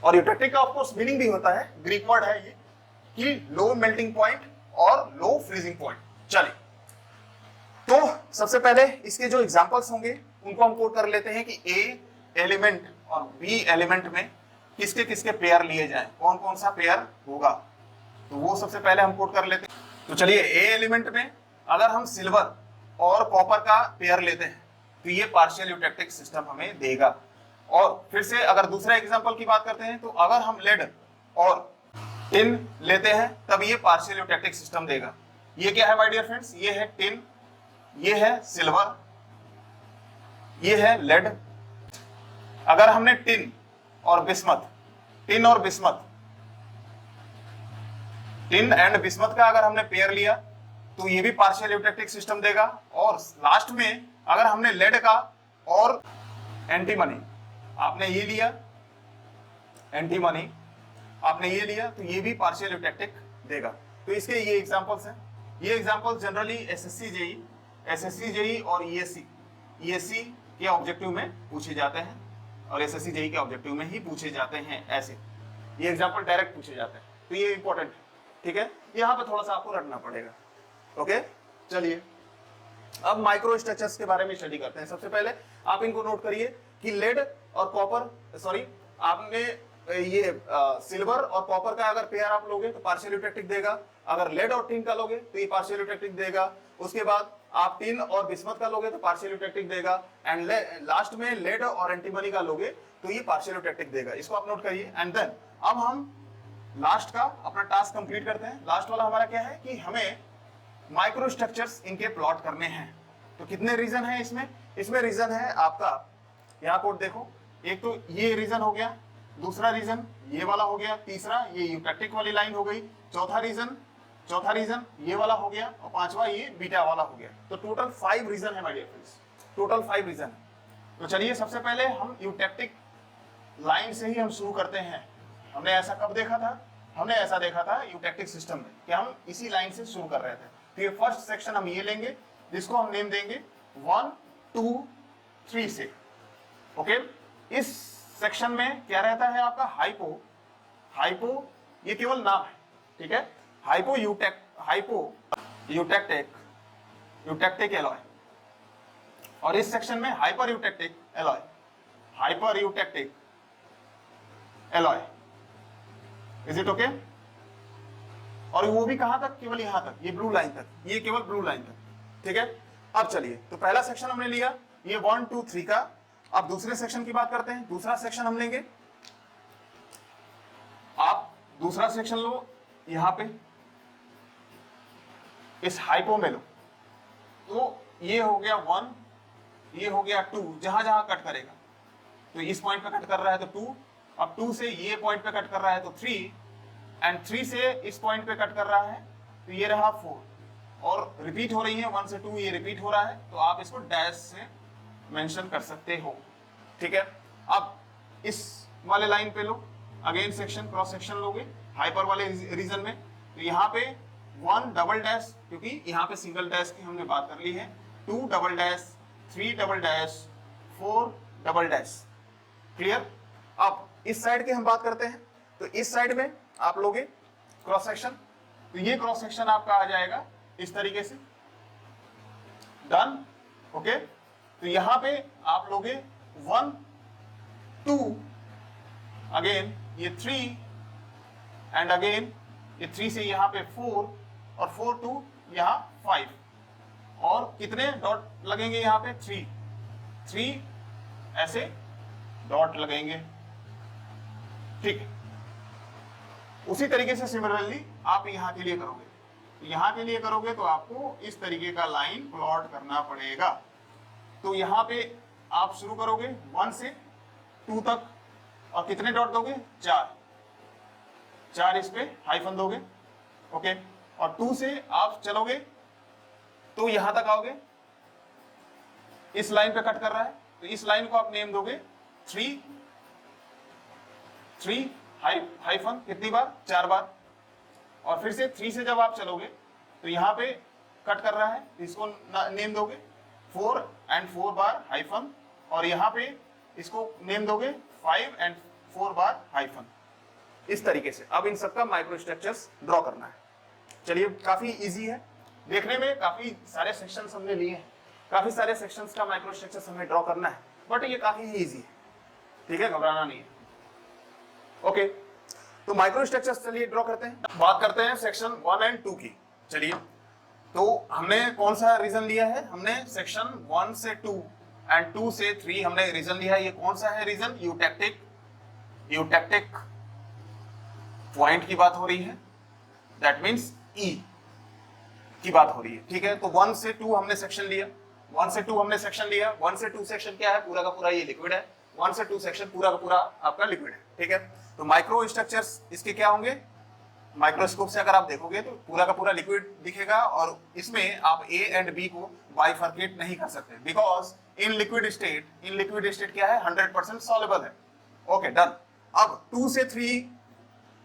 और यूटेक्टिक का ऑफ कोर्स मीनिंग भी होता है, ग्रीक वर्ड है ये, कि लो मेल्टिंग पॉइंट और लो फ्रीजिंग पॉइंट। चलिए, तो सबसे पहले इसके जो एग्जांपल्स होंगे उनको हम कोट कर लेते हैं कि ए एलिमेंट और बी एलिमेंट में किसके किसके पेयर लिए जाएं, कौन कौन सा पेयर होगा, तो वो सबसे पहले हम कोट कर लेते हैं। तो चलिए, ए एलिमेंट में अगर हम सिल्वर और कॉपर का पेयर लेते हैं तो ये पार्शियल यूटेक्टिक सिस्टम हमें देगा। और फिर से अगर दूसरा एग्जांपल की बात करते हैं तो अगर हम लेड और टिन लेते हैं तब ये पार्शियल यूटेक्टिक सिस्टम देगा। ये क्या है माय डियर फ्रेंड्स, ये है टिन, ये है सिल्वर, ये है लेड। अगर हमने टिन और बिस्मथ टिन एंड बिस्मथ का अगर हमने पेयर लिया तो ये भी पार्शियल यूटेक्टिक सिस्टम देगा। और लास्ट में अगर हमने लेड का और एंटीमनी आपने ये लिया, तो ये भी पार्शियल यूटेक्टिक देगा। तो इसके ये एग्जांपल्स हैं। ये एग्जांपल्स जनरली एसएससी जेई और ईएससी के ऑब्जेक्टिव में पूछे जाते हैं, और एसएससी जेई के ऑब्जेक्टिव में ही पूछे जाते हैं। ऐसे ये एग्जांपल डायरेक्ट पूछे जाते हैं, तो ये इंपॉर्टेंट है। ठीक है, यहाँ पे थोड़ा सा आपको रखना पड़ेगा। ओके, चलिए अब माइक्रो स्ट्रक्चर्स के बारे में स्टडी करते हैं। सबसे पहले आप इनको नोट करिए कि लेड और कॉपर, सॉरी आपने ये सिल्वर और कॉपर का अगर पेयर आप लोगे तो पार्शियल यूटेक्टिक देगा। अगर लेड और टिन का लोगे तो ये पार्शियल यूटेक्टिक देगा। उसके बाद आप टिन और बिस्मथ का लोगे तो पार्शियल यूटेक्टिक देगा। एंड लास्ट में लेड और एंटीमनी का लोगे तो ये पार्शियल यूटेक्टिक देगा। इसको आप नोट करिए। एंड देन अब हम लास्ट का अपना टास्क कंप्लीट करते हैं। लास्ट वाला हमारा क्या है कि हमें माइक्रो स्ट्रक्चर्स इनके प्लॉट करने हैं। तो कितने रीजन है इसमें रीजन है आपका, यहाँ कोड देखो, एक तो ये रीजन हो गया, दूसरा रीजन ये वाला हो गया, तीसरा ये यूटेक्टिक वाली लाइन हो गई, चौथा रीजन ये वाला हो गया, और पांचवा ये बीटा वाला हो गया। तो टोटल 5 रीजन है my dear friends, total 5 reason है। तो चलिए सबसे पहले हम यूटेक्टिक लाइन से ही हम शुरू करते हैं। हमने ऐसा कब देखा था, हमने ऐसा देखा था यूटेक्टिक सिस्टम में कि हम इसी लाइन से शुरू कर रहे थे। तो ये फर्स्ट सेक्शन हम ये लेंगे जिसको हम नेम देंगे 1 2 3 से। ओके, इस सेक्शन में क्या रहता है आपका, हाइपो ये केवल नाम है, ठीक है, हाइपो यूटेक्टिक एलॉय। और इस सेक्शन में hyper eutectic alloy. Is it okay? और वो भी कहां तक, केवल यहां तक, ये ब्लू लाइन तक, ये केवल ब्लू लाइन तक। ठीक है, अब चलिए, तो पहला सेक्शन हमने लिया ये 1 2 3 का। अब दूसरे सेक्शन की बात करते हैं। दूसरा सेक्शन हम लेंगे, आप दूसरा सेक्शन लो यहां पे इस हाइपो में लो, तो ये हो गया 1, ये हो गया 2, जहां जहां कट करेगा, तो इस पॉइंट पे कट कर रहा है तो 2, अब 2 से ये पॉइंट पे कट कर रहा है तो 3, एंड 3 से इस पॉइंट पे कट कर रहा है तो ये रहा 4, और रिपीट हो रही है 1 से 2, ये रिपीट हो रहा है, तो आप इसको डैश से मेंशन कर सकते हो। ठीक है, अब इस वाले लाइन पे लो, अगेन सेक्शन क्रॉस सेक्शन लोगे हाइपर वाले रीजन में, तो यहाँ पे 1 डबल डैश, क्योंकि यहाँ पे सिंगल डैश की हमने बात कर ली है, 2 double dash, 3 double dash, 4 double dash. Clear. अब इस साइड की हम बात करते हैं, तो इस साइड में आप लोगे क्रॉस सेक्शन, तो ये क्रॉस सेक्शन आपका आ जाएगा इस तरीके से। डन। ओके, तो यहां पे आप लोगे 1 2, अगेन ये 3, एंड अगेन ये 3 से यहां पे 4, और 4 2 यहां 5, और कितने डॉट लगेंगे यहां पे 3 ऐसे डॉट लगेंगे। ठीक है, उसी तरीके से सिमिलरली आप यहां के लिए करोगे, तो यहां के लिए करोगे तो आपको इस तरीके का लाइन प्लॉट करना पड़ेगा। तो यहां पे आप शुरू करोगे 1 से 2 तक, और कितने डॉट दोगे 4 इस पे हाइफन दोगे। ओके, और 2 से आप चलोगे तो यहां तक आओगे, इस लाइन पे कट कर रहा है, तो इस लाइन को आप नेम दोगे 3 हाइफन कितनी बार, 4 बार, और फिर से 3 से जब आप चलोगे तो यहां पे कट कर रहा है, इसको नेम दोगे 4 एंड 4 बार हाइफन, और यहां पे इसको नेम दोगे 5 एंड 4 बार हाइफन। इस तरीके से अब इन सबका माइक्रो स्ट्रक्चर्स ड्रॉ करना है। चलिए, काफी इजी है देखने में, काफी सारे सेक्शंस हमने लिए हैं, काफी सारे सेक्शंस का माइक्रो स्ट्रक्चर्स हमें ड्रॉ करना है, बट ये काफी इजी है। ठीक है, घबराना नहीं है। ओके, तो माइक्रो स्ट्रक्चर्स चलिए ड्रॉ करते हैं। बात करते हैं सेक्शन 1 एंड 2 की। चलिए, तो हमने कौन सा रीजन लिया है, हमने सेक्शन 1 से 2 एंड 2 से 3 हमने रीजन लिया है। ये कौन सा है रीजन, यूटेक्टिक पॉइंट की बात हो रही है, दैट मींस ई की बात हो रही है। ठीक है, तो 1 से 2 हमने सेक्शन लिया, 1 से 2 हमने सेक्शन लिया। 1 से 2 सेक्शन क्या है, पूरा का पूरा ये लिक्विड है। 1 से 2 सेक्शन पूरा का पूरा आपका लिक्विड है। ठीक है, तो माइक्रो स्ट्रक्चर्स इसके क्या होंगे, माइक्रोस्कोप से अगर आप देखोगे तो पूरा का पूरा लिक्विड दिखेगा, और इसमें आप ए एंड बी को बाइफर्केट नहीं कर सकते, बिकॉज इन लिक्विड स्टेट क्या है, 100% सॉल्युबल है। Okay, done. अब 2 से 3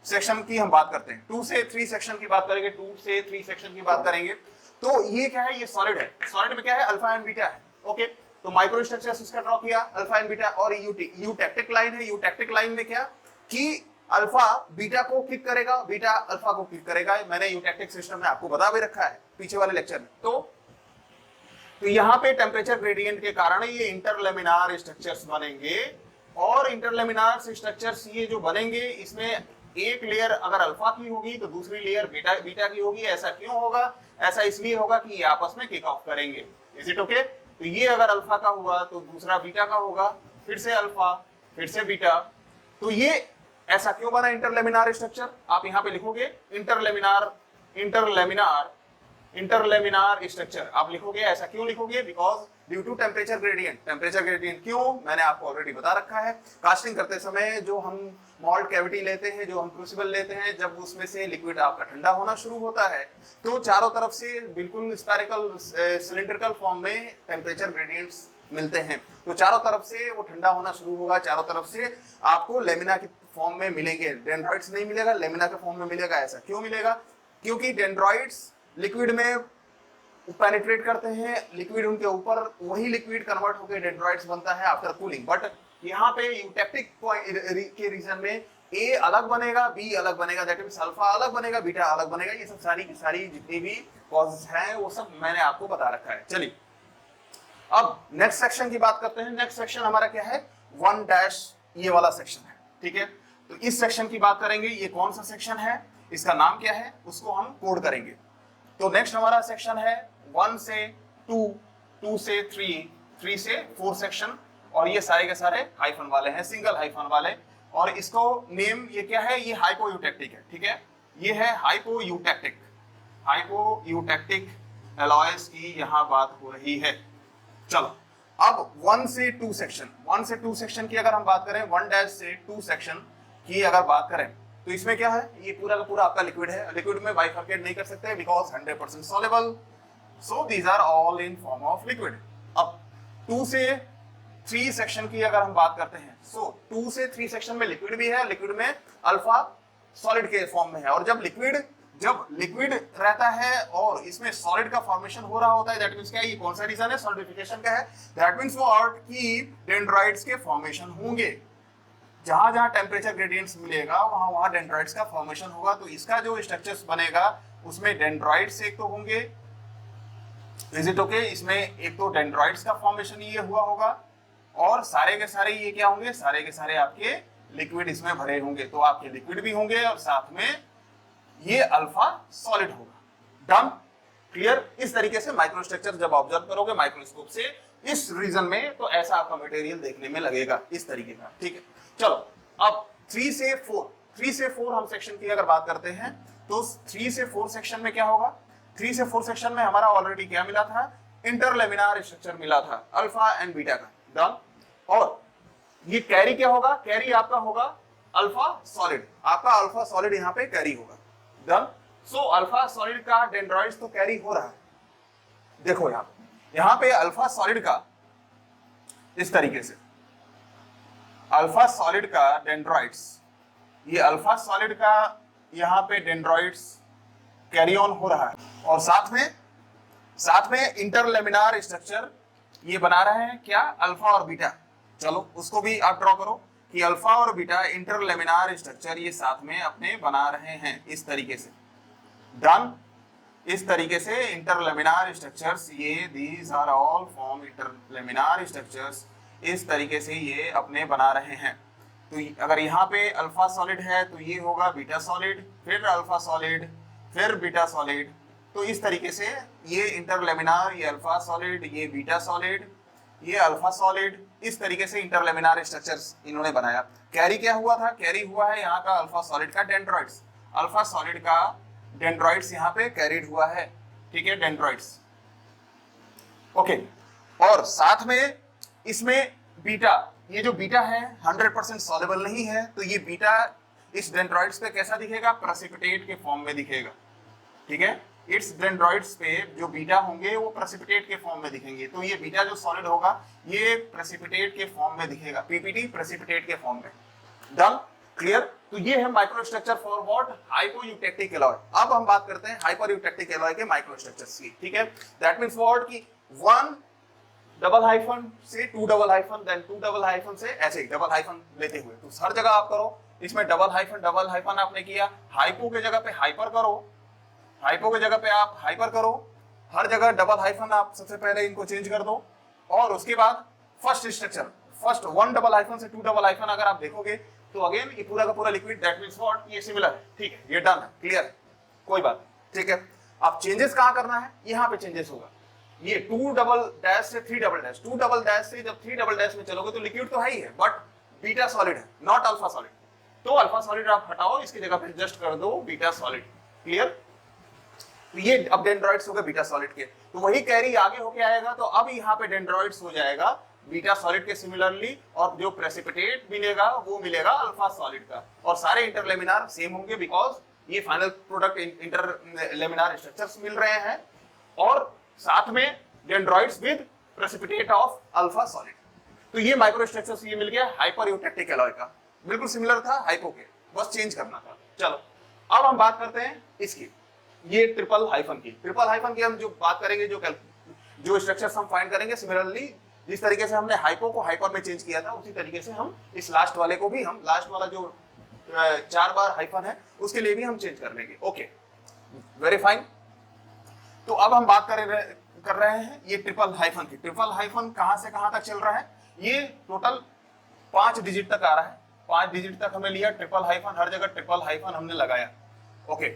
सेक्शन की हम बात करते हैं। 2 से 3 सेक्शन की बात करेंगे, 2 से 3 सेक्शन की बात करेंगे, तो ये क्या है, ये सॉलिड है। सॉलिड में क्या है, अल्फा एंड बीटा है। ओके, तो माइक्रो स्ट्रक्चर्स इसका ड्रॉ किया, अल्फा एंड बीटा, और यूटेक्टिक लाइन है। यूटेक्टिक लाइन में क्या कि अल्फा बीटा को किक करेगा, बीटा अल्फा को किक करेगा। मैंने यूटेक्टिक सिस्टम में आपको बता भी रखा है पीछे वाले लेक्चर में। तो यहाँ पे टेम्परेचर ग्रेडियंट के कारण ये इंटरलेमिनार स्ट्रक्चर्स बनेंगे, और इंटरलेमिनार स्ट्रक्चर्स ये जो बनेंगे, इसमें एक लेयर अगर अल्फा की होगी तो दूसरी लेयर बीटा की होगी। ऐसा क्यों होगा, ऐसा इसलिए होगा कि ये आपस में किक ऑफ करेंगे। Is it okay? तो ये अगर अल्फा का हुआ तो दूसरा बीटा का होगा, फिर से अल्फा, फिर से बीटा। तो ये ऐसा क्यों बना इंटरलेमिनार स्ट्रक्चर, आप यहाँ पे लिखोगे इंटरलेमिनार स्ट्रक्चर आप लिखोगे। ऐसा क्यों लिखोगे, because due to temperature gradient. Temperature gradient क्यों, मैंने आपको ऑलरेडी बता रखा है। कास्टिंग करते समय जो हम मॉल्ट कैविटी लेते हैं, जो हम क्रूसिबल लेते हैं, जब उसमें से लिक्विड आपका ठंडा होना शुरू होता है तो चारों तरफ से बिल्कुल स्फेरिकल सिलिंड्रिकल फॉर्म में टेम्परेचर ग्रेडियंट्स मिलते हैं। तो चारों तरफ से वो ठंडा होना शुरू होगा, चारों तरफ से आपको लेमिना की फॉर्म में मिलेंगे। डेंड्राइट्स नहीं मिलेगा, लेमिना के फॉर्म में मिलेगा। ऐसा क्यों मिलेगा, क्योंकि डेंड्राइट्स लिक्विड में पेनिट्रेट करते हैं, लिक्विड उनके ऊपर, वही लिक्विड कन्वर्ट होकर डेंड्राइट्स बनता है आफ्टर कूलिंग। बट यहाँ पे यूटेक्टिक के रीजन में ए अलग बनेगा, बी अलग बनेगा, दैट मींस अल्फा अलग बनेगा, बीटा अलग बनेगा। ये सब सारी की सारी जितनी भी कॉजेस हैं वो सब मैंने आपको बता रखा है। चलिए अब नेक्स्ट सेक्शन की बात करते हैं। नेक्स्ट सेक्शन हमारा क्या है, 1 डैश, ये वाला सेक्शन है। ठीक है, तो इस सेक्शन की बात करेंगे। ये कौन सा सेक्शन है, इसका नाम क्या है उसको हम कोड करेंगे। तो नेक्स्ट हमारा सेक्शन है 1 से 2, 2 से 3, 3 से 4 सेक्शन, और ये सारे के सारे हाइफन वाले हैं, सिंगल हाइफन वाले। और इसको नेम ये क्या है, ये हाइपोयूटेक्टिक है, ठीक है, ये है हाइपोयूटेक्टिक, हाइपोयूटेक्टिक एलॉयज की यहाँ बात हो रही है। चलो अब 1 से 2 सेक्शन, 1 से 2 सेक्शन की अगर हम बात करें, 1 से 2 सेक्शन की अगर बात करें तो इसमें क्या है, ये पूरा का पूरा आपका लिक्विड है। लिक्विड में बाइफरकेट नहीं कर सकते because 100% soluble, so these are all in form of liquid. अब 2 से 3 सेक्शन की अगर हम बात करते हैं, सो 2 से 3 सेक्शन में लिक्विड भी है, लिक्विड में अल्फा सॉलिड के फॉर्म में है। और जब लिक्विड रहता है और इसमें सॉलिड का फॉर्मेशन हो रहा होता है, दैट मींस क्या है, ये कौन सा रीजन है, सॉलिडिफिकेशन का है। दैट मींस वो अर्थ की डेंड्राइट्स के फॉर्मेशन होंगे, जहां जहां टेम्परेचर ग्रेडियंट्स मिलेगा वहां वहां डेंड्राइट्स का फॉर्मेशन होगा। तो इसका जो स्ट्रक्चर्स बनेगा उसमें डेंड्राइट्स एक तो होंगे, इज इट ओके, इसमें एक तो डेंड्राइट्स का फॉर्मेशन ये हुआ होगा, और सारे के सारे ये क्या होंगे, सारे के सारे आपके लिक्विड इसमें भरे होंगे। तो आपके लिक्विड भी होंगे और साथ में ये अल्फा सॉलिड होगा। Done, clear. इस तरीके से माइक्रोस्ट्रक्चर जब ऑब्जर्व करोगे माइक्रोस्कोप से इस रीजन में, तो ऐसा आपका मटेरियल देखने में लगेगा इस तरीके का, ठीक है। चलो अब 3 से 4 हम सेक्शन की अगर बात करते हैं, तो 3 से 4 सेक्शन में क्या होगा, 3 से 4 सेक्शन में हमारा ऑलरेडी क्या मिला था, इंटरलेमिनार स्ट्रक्चर मिला था अल्फा एंड बीटा का। डन। और ये कैरी क्या होगा, कैरी आपका होगा अल्फा सॉलिड, आपका अल्फा सॉलिड यहाँ पे कैरी होगा। डन। सो अल्फा सॉलिड का डेंड्राइट्स तो कैरी हो रहा है, देखो यहाँ पे अल्फा सॉलिड का इस तरीके से, अल्फा सॉलिड का डेंड्राइट्स, ये अल्फा सॉलिड का यहाँ पे डेंड्राइट्स कैरी ऑन हो रहा है। और साथ में इंटरलेमिनार स्ट्रक्चर ये बना रहे हैं क्या, अल्फा और बीटा। चलो उसको भी आप ड्रॉ करो कि अल्फा और बीटा इंटरलेमिनार स्ट्रक्चर ये साथ में अपने बना रहे हैं इस तरीके से। डन। इस तरीके से इंटरलेमिनार स्ट्रक्चर्स, ये these are all form interlaminar structures, इस तरीके से ये अपने बना रहे हैं। तो अगर यहाँ पे अल्फा सॉलिड है तो ये होगा बीटा सॉलिड, फिर अल्फा सॉलिड, फिर बीटा सॉलिड। तो इस तरीके से ये इंटरलेमिनार, ये अल्फा सॉलिड, ये बीटा सॉलिड, ये अल्फा सॉलिड, इस तरीके से इंटरलेमिनार स्ट्रक्चर्स इन्होंने बनाया। कैरी क्या हुआ था, कैरी हुआ है यहाँ का अल्फा सॉलिड का डेंड्राइट्स, अल्फा सॉलिड का डेंड्राइट्स यहाँ पे कैरिड हुआ है, ठीक है, डेंड्राइट्स। ओके। और साथ में इसमें बीटा, ये जो बीटा है 100% सॉल्युबल नहीं है, तो ये बीटा इस डेंड्राइट्स पे कैसा दिखेगा, प्रेसिपिटेट के फॉर्म में दिखेगा, ठीक है। इट्स डेंड्राइट्स पे जो बीटा होंगे वो प्रेसिपिटेट के फॉर्म में दिखेंगे। तो ये बीटा जो सॉलिड होगा ये प्रेसिपिटेट के फॉर्म में दिखेगा, पीपीटी प्रेसिपिटेट के फॉर्म में। Done, clear. तो ये है माइक्रोस्ट्रक्चर फॉर व्हाट, हाइपोयूटेक्टिक एलॉय। अब हम बात करते हैं हाइपरयूटेक्टिक एलॉय के माइक्रोस्ट्रक्चर्स की, ठीक है। दैट मींस व्हाट कि 1 डबल हाइफन से 2 double hyphen, then 2 double hyphen से ऐसे डबल हाइफन लेते हुए। तो हर जगह आप करो, इसमें डबल हाइफन आपने किया, हाइपो के जगह पे हाइपर करो, हाइपो के जगह पे आप हाइपर करो, हर जगह डबल हाइफन आप सबसे पहले इनको चेंज कर दो। और उसके बाद first structure, first 1 double hyphen से 2 डबल हाइफन अगर आप देखोगे तो अगेन ये पूरा का पूरा लिक्विड, दैट मींस व्हाट, ये सिमिलर है, ठीक है, ये डन है, क्लियर है, कोई बात, ठीक है। अब चेंजेस कहां करना है, यहाँ पे चेंजेस होगा। ये 2 डबल डैश से 3 डबल डैश, 2 डबल डैश से जब 3 डबल डैश में चलोगे तो लिक्विड तो है ही है, बट बीटा सॉलिड है, नॉट अल्फा सॉलिड। तो अल्फा सॉलिड आप हटाओ, इसकी जगह पे जस्ट कर दो बीटा सॉलिड, क्लियर। तो ये अब डेंड्राइट्स हो गए बीटा सॉलिड के, तो वही कैरी आगे होके आएगा। तो अब यहाँ पे डेंड्राइट्स हो जाएगा बीटा सॉलिड के सिमिलरली, और जो प्रेसिपिटेट मिलेगा वो मिलेगा अल्फा सॉलिड का। और सारे इंटरलेमिनार सेम होंगे बिकॉज ये फाइनल प्रोडक्ट इंटरलेमिनार स्ट्रक्चर्स मिल रहे हैं, और साथ में dendrites with precipitate of alpha solid. तो ये माइक्रो स्ट्रक्चर्स ये मिल गया हाइपरयूटेक्टिक एलॉय का, बिल्कुल सिमिलर था हाइपो के, बस चेंज करना था। चलो अब हम बात करते हैं इसकी, ये ट्रिपल हाइफन की हम जो बात करेंगे, जो स्ट्रक्चर्स हम फाइंड करेंगे सिमिलरली जिस तरीके से हमने हाइपो को हाइपर में चेंज किया था, उसी तरीके से हम इस लास्ट वाले को भी, हम लास्ट वाला जो 4 बार हाइफन है उसके लिए भी हम चेंज कर लेंगे। Okay, very fine. तो अब हम बात कर रहे हैं ये ट्रिपल हाइफन की। ट्रिपल हाइफन कहां से कहां तक चल रहा है, ये टोटल 5 डिजिट तक आ रहा है, 5 डिजिट तक हमें लिया ट्रिपल हाइफन, हर जगह ट्रिपल हाइफन हमने लगाया। ओके।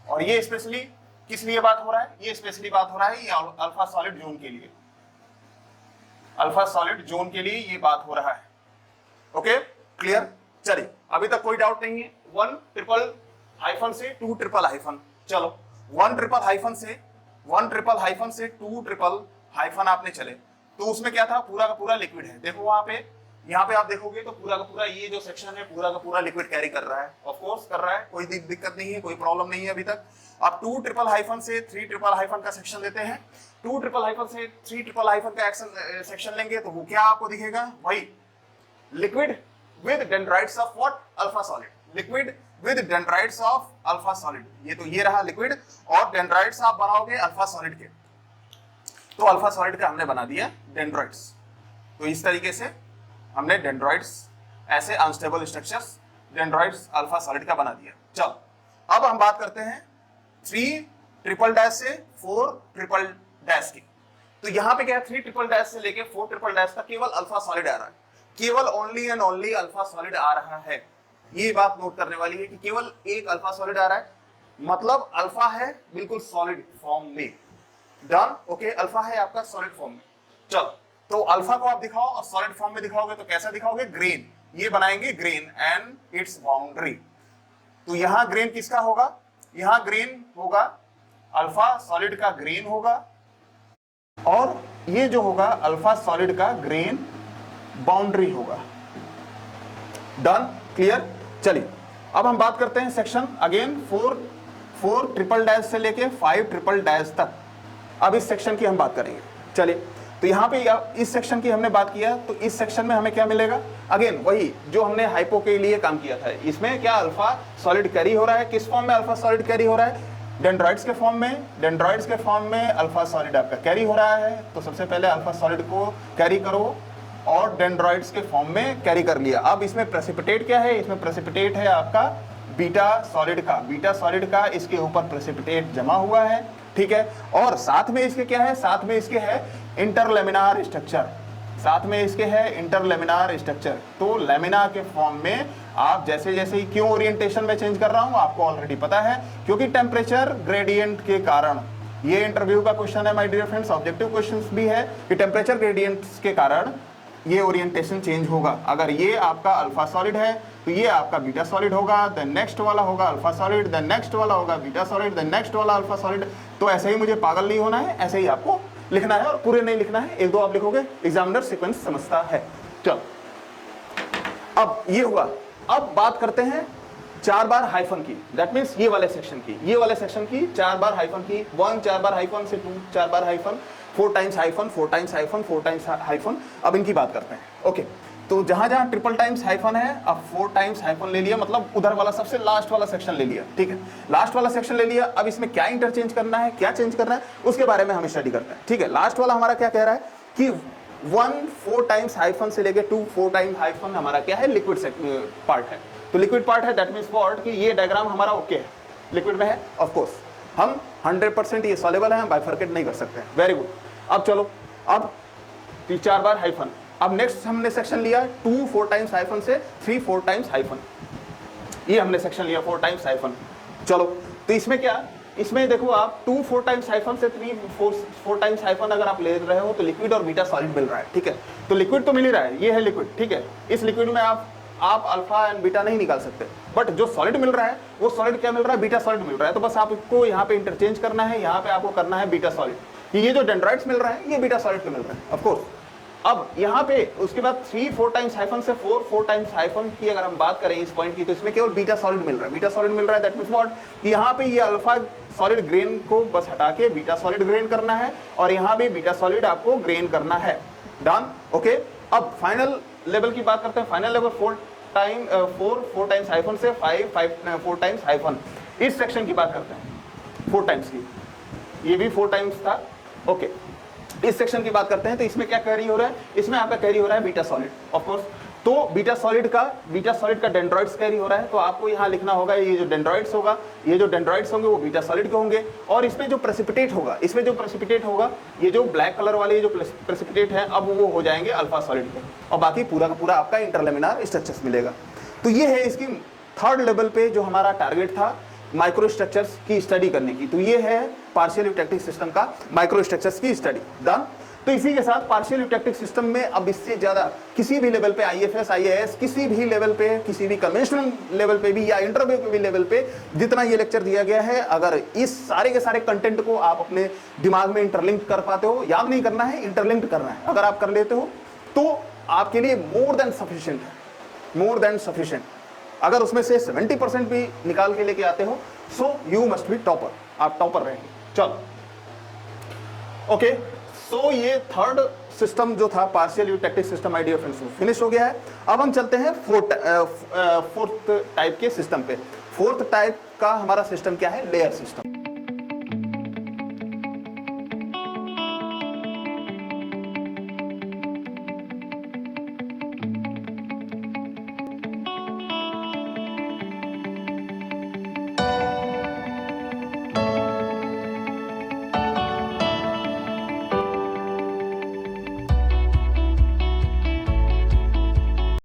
और ये स्पेशली किस लिए बात हो रहा है? ये स्पेशली बात हो रहा है ये अल्फा सॉलिड जोन के लिए, अल्फा सॉलिड जोन के लिए ये बात हो रहा है। Okay clear? चलिए अभी तक कोई डाउट नहीं है। 1 ट्रिपल हाइफन से 2 ट्रिपल हाइफन, चलो 1 ट्रिपल हाइफन से 2 ट्रिपल हाइफन आपने चले तो उसमें क्या था? पूरा का पूरा लिक्विड है। देखो वहां पे, यहाँ पे आप देखोगे तो पूरा का पूरा ये जो सेक्शन है पूरा का पूरा लिक्विड कैरी कर रहा है। ऑफ कोर्स कर रहा है, कोई दिक्कत नहीं है, कोई प्रॉब्लम नहीं है अभी तक। आप 2 ट्रिपल हाइफन से 3 ट्रिपल हाइफन का सेक्शन लेते हैं, 2 ट्रिपल हाइफन से 3 ट्रिपल हाइफन का सेक्शन लेंगे तो वो क्या आपको दिखेगा? वही liquid with dendrites of what? Alpha solid. Liquid with dendrites of alpha solid. ये तो ये रहा लिक्विड और डेंड्राइट्स आप बनाओगे अल्फा सॉलिड के, तो अल्फा सॉलिड का हमने बना दिया डेंड्राइट्स। तो इस तरीके से हमने डेंड्राइट्स, ऐसे unstable structures dendrites alpha solid का बना दिया। चलो अब हम बात करते हैं 3 ट्रिपल डैश से 4 ट्रिपल डैश की। तो यहां पे क्या है? 3 ट्रिपल डैश से लेके 4 ट्रिपल डैश तक केवल अल्फा सॉलिड आ रहा है, केवल only and only alpha solid आ रहा है। ये बात नोट करने वाली है कि केवल एक अल्फा सॉलिड आ रहा है, मतलब अल्फा है बिल्कुल सॉलिड फॉर्म में। डन? ओके, अल्फा है आपका सॉलिड फॉर्म में। चलो तो अल्फा को आप दिखाओ और सॉलिड फॉर्म में दिखाओगे तो कैसा दिखाओगे? ग्रेन। ये बनाएंगे ग्रेन एंड इट्स बाउंड्री। तो यहां ग्रेन किसका होगा? यहां ग्रेन होगा अल्फा सॉलिड का ग्रेन होगा, और ये जो होगा अल्फा सॉलिड का ग्रेन बाउंड्री होगा। डन? क्लियर? चलिए अब हम बात करते हैं सेक्शन अगेन 4 ट्रिपल डैश से लेके 5 ट्रिपल डैश तक। अब इस सेक्शन की हम बात करेंगे। चलिए तो यहाँ पे इस सेक्शन की हमने बात किया, तो इस सेक्शन में हमें क्या मिलेगा? अगेन वही जो हमने हाइपो के लिए काम किया था। इसमें क्या अल्फा सॉलिड कैरी हो रहा है? किस फॉर्म में अल्फा सॉलिड कैरी हो रहा है? डेंड्राइट्स के फॉर्म में। डेंड्राइट्स के फॉर्म में अल्फा सॉलिड आपका कैरी हो रहा है। तो सबसे पहले अल्फा सॉलिड को कैरी करो और डेंड्राइट्स के फॉर्म में कैरी कर लिया। अब इसमें प्रेसिपिटेट क्या है? इसमें प्रेसिपिटेट है आपका बीटा सॉलिड का। बीटा सॉलिड का इसके ऊपर प्रेसिपिटेट जमा हुआ है, ठीक है। और साथ में इसके क्या है? साथ में इसके है इंटरलेमिनार स्ट्रक्चर। साथ में इसके है इंटरलेमिनार स्ट्रक्चर। तो लेमिना के फॉर्म में आप जैसे जैसे ही, क्यों ओरिएंटेशन में चेंज कर रहा हूं आपको ऑलरेडी पता है, क्योंकि टेम्परेचर ग्रेडियंट के कारण। ये इंटरव्यू का क्वेश्चन है my dear friends, objective questions भी है कि टेम्परेचर ग्रेडियंट्स के कारण ये ओरिएंटेशन चेंज होगा। अगर ये आपका अल्फा सॉलिड है तो ये आपका बीटा सॉलिड होगा, देन नेक्स्ट वाला होगा अल्फा सॉलिड, देन नेक्स्ट वाला होगा बीटा सॉलिड, देन नेक्स्ट वाला अल्फा सॉलिड। तो ऐसे ही मुझे पागल नहीं होना है, ऐसे ही आपको लिखना है और पूरे नहीं लिखना है, 1-2 आप लिखोगे, एग्जामिनर सीक्वेंस समझता है। चलो अब ये हुआ। अब बात करते हैं 4 बार हाइफन की, दैट मीन्स ये वाले सेक्शन की, ये वाले सेक्शन की 4 बार हाइफन की। 1 4 बार हाइफन से 2 4 बार hyphen, 4 times hyphen, 4 times hyphen, 4 times hyphen. अब इनकी बात करते हैं। ओके, तो जहां जहां ट्रिपल टाइम्स हाइफन है, अब 4 टाइम्स हाइफन ले लिया, मतलब उधर वाला सबसे लास्ट वाला सेक्शन ले लिया, ठीक है। लास्ट वाला सेक्शन ले लिया। अब इसमें क्या इंटरचेंज करना है, क्या चेंज करना है, उसके बारे में हम स्टडी करते हैं, ठीक है। लास्ट वाला हमारा क्या कह रहा है कि 1 4 टाइम्स हाइफन से लेके 2 4 टाइम्स हाइफन हमारा क्या है? लिक्विड पार्ट है। तो लिक्विड पार्ट है, दैट मीन्स व्हाट कि ये डायग्राम हमारा ओके है, लिक्विड में है। ऑफ कोर्स हम 100% ये सॉल्युबल है, हम बाइफरकेट नहीं कर सकते हैं। Very good. अब चलो, अब 4 बार हाइफन। अब नेक्स्ट हमने सेक्शन लिया 2 4 टाइम्स हाइफन से 3 4 टाइम्स हाइफन। ये हमने सेक्शन लिया 4 टाइम्स हाइफन। चलो तो इसमें क्या, इसमें देखो आप 2 4 टाइम्स हाइफन से 3 4 टाइम्स हाइफन अगर आप ले रहे हो तो लिक्विड और बीटा सॉलिड मिल रहा है, ठीक है। तो लिक्विड तो मिल ही रहा है, ये है लिक्विड, ठीक है। इस लिक्विड में आप अल्फा एंड बीटा नहीं निकाल सकते, बट जो सॉलिड मिल रहा है वो सॉलिड क्या मिल रहा है? बीटा सॉलिड मिल रहा है। तो बस आपको यहाँ पे इंटरचेंज करना है, यहाँ पे आपको करना है बीटा सॉलिड। ये जो डेंड्राइट्स मिल रहा है ये बीटा सॉलिड को मिल रहा है, ऑफ कोर्स। अब यहाँ पे उसके बाद 3 4 टाइम्स हाइफन से 4 4 टाइम्स हाइफन की अगर हम बात करें इस पॉइंट की, तो इसमें केवल बीटा सॉलिड मिल रहा है। बीटा सॉलिड मिल रहा है, दैट मींस व्हाट, यहाँ पे ये अल्फा सॉलिड ग्रेन को बस हटा के बीटा सॉलिड ग्रेन करना है, और यहाँ भी बीटा सॉलिड आपको ग्रेन करना है। डन? ओके। अब फाइनल लेवल की बात करते हैं। फाइनल लेवल 4 टाइम्स हाइफन से 4 टाइम्स हाइफन। इस सेक्शन की बात करते हैं 4 टाइम्स की, ये भी 4 टाइम्स था। ओके, इस सेक्शन की बात करते हैं। तो इसमें क्या कैरी हो रहा है? इसमें आपका कैरी हो रहा है बीटा सॉलिड, ऑफ कोर्स। तो बीटा सॉलिड का डेंड्राइट्स कैरी हो रहा है, तो आपको यहाँ लिखना होगा ये जो डेंड्राइट्स होगा, ये जो डेंड्राइट्स होंगे वो बीटा सॉलिड के होंगे। और इसमें जो प्रेसिपिटेट होगा, ये जो ब्लैक कलर वाले जो प्रेसिपिटेट है, अब वो हो जाएंगे अल्फा सॉलिड के, और बाकी पूरा का पूरा आपका इंटरलेमिनार स्ट्रक्चर्स मिलेगा। तो ये है इसकी 3rd लेवल पे जो हमारा टारगेट था माइक्रो स्ट्रक्चर्स की स्टडी करने की। तो ये है पार्शियल यूटेक्टिक सिस्टम का माइक्रो स्ट्रक्चर्स की स्टडी डन। तो इसी के साथ पार्शियल यूटेक्टिक सिस्टम में अब इससे ज्यादा किसी भी लेवल पे आईएफएस आईएएस किसी भी लेवल पे, किसी भी कन्वेंशनल लेवल पे भी या इंटरव्यू पे भी लेवल पे जितना ये लेक्चर दिया गया है, अगर इस सारे के सारे कंटेंट को आप अपने दिमाग में इंटरलिंक कर पाते हो, याद नहीं करना है, इंटरलिंक करना है, अगर आप कर लेते हो तो आपके लिए मोर देन सफिशिएंट है, मोर देन सफिशिएंट। अगर उसमें से 70% भी निकाल के लेके आते हो so you must be topper, आप टॉपर रहेंगे। चलो ओके, सो ये थर्ड सिस्टम जो था partial eutectic system idea friends finish हो गया है। अब हम चलते हैं फोर्थ टाइप के सिस्टम पे। फोर्थ टाइप का हमारा सिस्टम क्या है? Layer system.